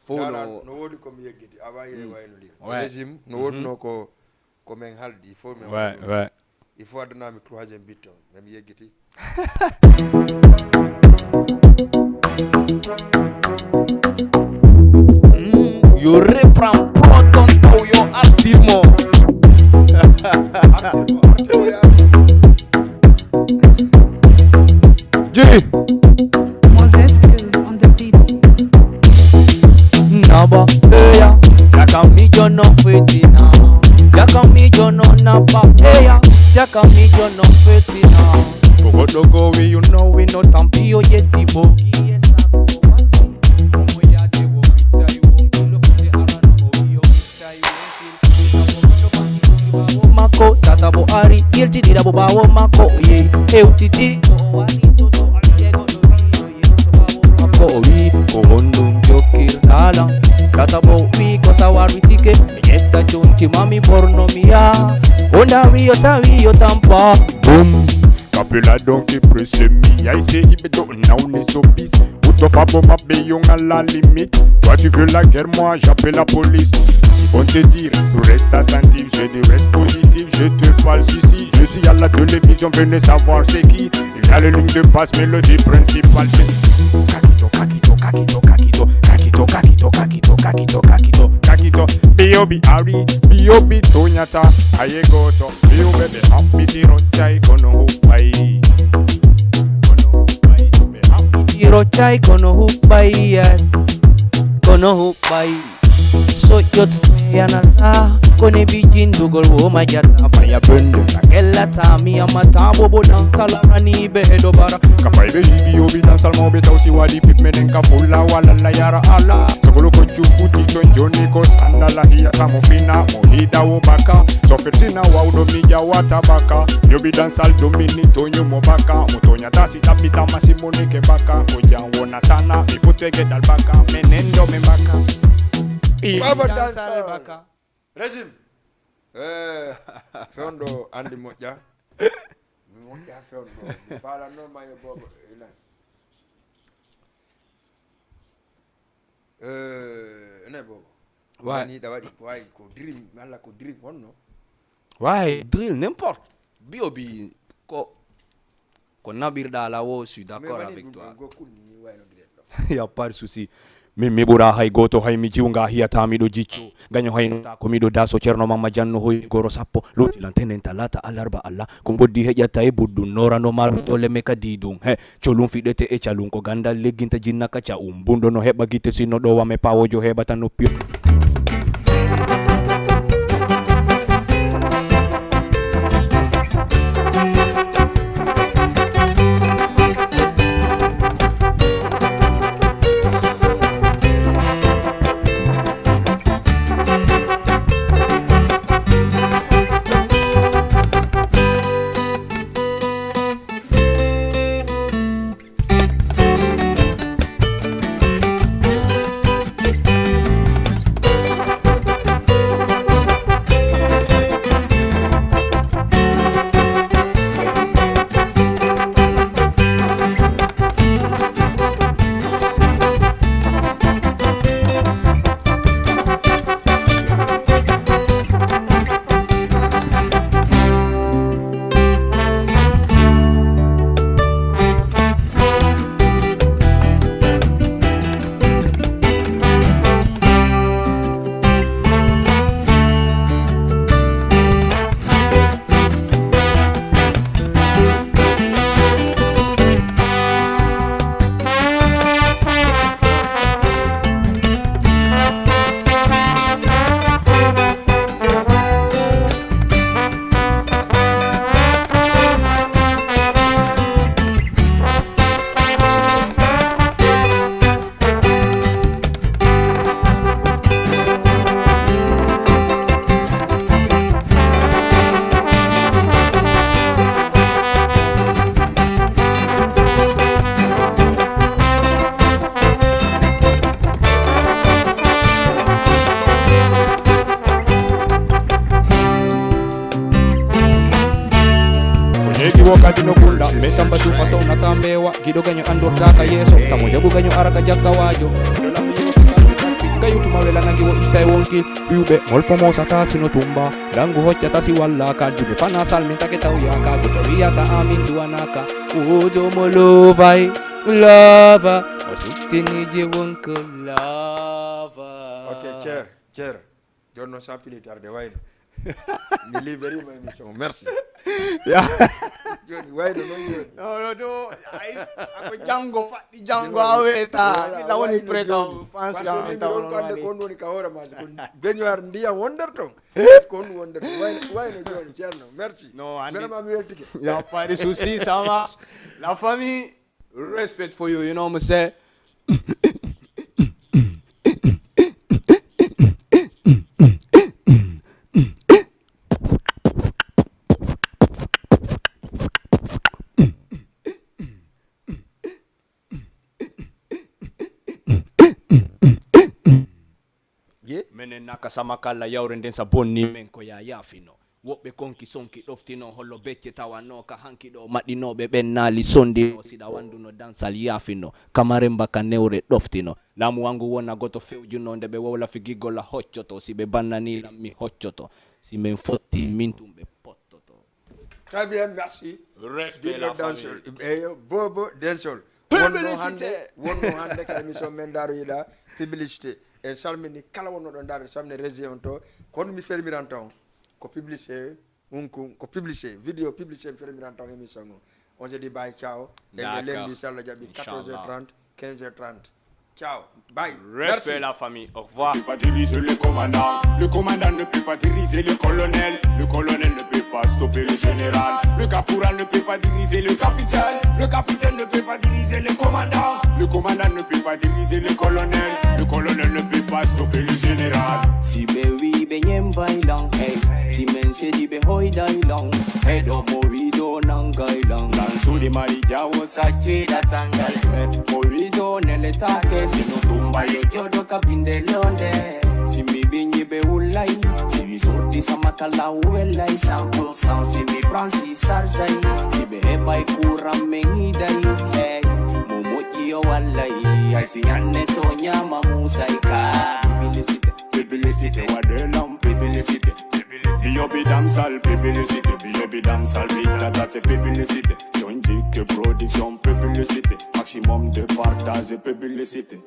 Fo no wodi ko mi yeggiti avant yele wayno li. Régime no wodi no ko men haldi fo men. Ouais. Il faut aduna mi 3e bit même yeggiti. You reprend proton to your activisme. Moses skills on the beat. Naba, yeah, yaka mi jono fitina. Yaka mi jono naba, yeah, yaka mi jono fitina. Go go we you know we no tampio yeti bogi. Mako tata bo ari irti dira bo bawo mako ye eutiti mako wi ko hondun jokir dala tata bo wi ko sawari tike yetta chonchi mami porno mia onda wi yo tampa boom Kapela donkey press me, I say il bédo now les zombies. Auto fabo ma béyon à la limite. Toi tu veux la guerre, moi j'appelle la police. Ils vont te dire, reste attentif, je dis reste positif, je te parle ici. Je suis à la télévision, venez savoir c'est qui. Il y a les lignes de passe, mélodie principale. Kakito, B.O.B. Ari, B.O.B. Tonyata, Ayegoto, B.O.B. Happy Rochai, Kono Hupai. Rochai kono hupai so yot yanata kone bijin dugol wo majata fire bende akella tami amata bobo dan salarani behedo bara Kafai be B.O.B. dan salmo be tauti wadi pip menen ka fulla wala la yara ala Sogolo ko chufuti ton joni ko sandala hiya kamo fina mohida wo baka so fersina wa udo mija watabaka B.O.B. dan sal domini tonyo mobaka mutonya tasi tapita masimoni ke baka kojan wona tana iputege dal baka menendo membaka Baba dansa baka Régime feondo andi moƴƴa moƴƴa feondo mi falanno mayo bobo ina ene bobo Ouais. da waɗi wawi ko dream walla ko dream wonno ouais drill n'importe B.O.B. ko nabirda la wo suis d'accord avec toi y a pas de souci mi ɓura hay goto hay mi jiwnga hiyata miɗo jicco gaño hayno ta ko miɗo daso ceerno mamma janno hoy goro sappo lotilantenen talata alarba allah ko boddi heƴatta e buddum norano maru dole me kadi ɗum he colum fiɗete e calum ko gandal legginta jinna kaca bundo no heɓa guite sinno ɗo wame pawojo heɓata noppi jiwo kadi no kulla metamba tu fato natambewa gido ganyo andorta ka yeso tamo jabu ganyo araka jakka wajo gayu tumawela nangi wo itai wonki biube mol famosa ta sino tumba dangu hocha ta si walla ka jude fana salminta ke tau yaka gotoria ta amin duanaka ujo molovai lava osutini je wonko lava. Ok, chair Jonno sans plus tarder wayno mi libéri ma émission merci. Yeah. Joni wayno non No. Ako jango aweta. Ila woni preto fans ya on kande kon woni ka hore ma ko beñoar ndiyam wonderto kon wonder wayno joni cerno merci. No, vraiment mi weltike. Y'a pas de soucis, ça va. La famille, respect for you, you know what I'm saying? Menen naka samakala yawren den sa bonni men ko ya yafino woɓɓe konki sonki ɗoftino hollo becce tawano ka hankiɗo maɗinoɓe ɓennali sondino siɗa wanduno dansal yafino kamaren baka newre ɗoftino laamu wangu wona goto fewjuno nde ɓe wowla figiggolla hoccoto si ɓe bannanilam mi hoccoto si min fotti min tum ɓe pottoto. Très bien, merci. Respect la famille. Bobo Densol. Publicité. Wonno hande ka émission men daroyiɗa publicité e salmini kala wonno ɗo darde samne région to kono mi fermiran taw ko publicité ko publicité vidéo publicité mi fermiran taw émission on se dit bye ciao e lendi salla jaɓi 14h30 15h30 ciao bye. Respect la famille, au revoir. Ne peut pas diriger le commandant ne peut pas diriger le colonel ne peut pas stopper le général, le caporal ne peut pas diriger le capitaine ne peut pas diriger le commandant ne peut pas diriger le colonel ne peut pas stopper le général. Si be wi be nyembai long hey, si men se di be hoi dai long, hey do morido nangai long, lansu di mari jawo sache datangal met, morido nele take sino tumba yo jodo kapinde londe. Si mi binyi be ulai, si mi sorti sama kala uelai 100%, si mi pransi sarjai, si be hebai kuram mengidai, hey, momoki yo walai, ay si nyanne to nyama musaika, Publicité, what the lamb, publicité. Be damsal, publicité, be damsal, big data, c'est publicité. John Dick production, publicité. Maximum de partage, publicité.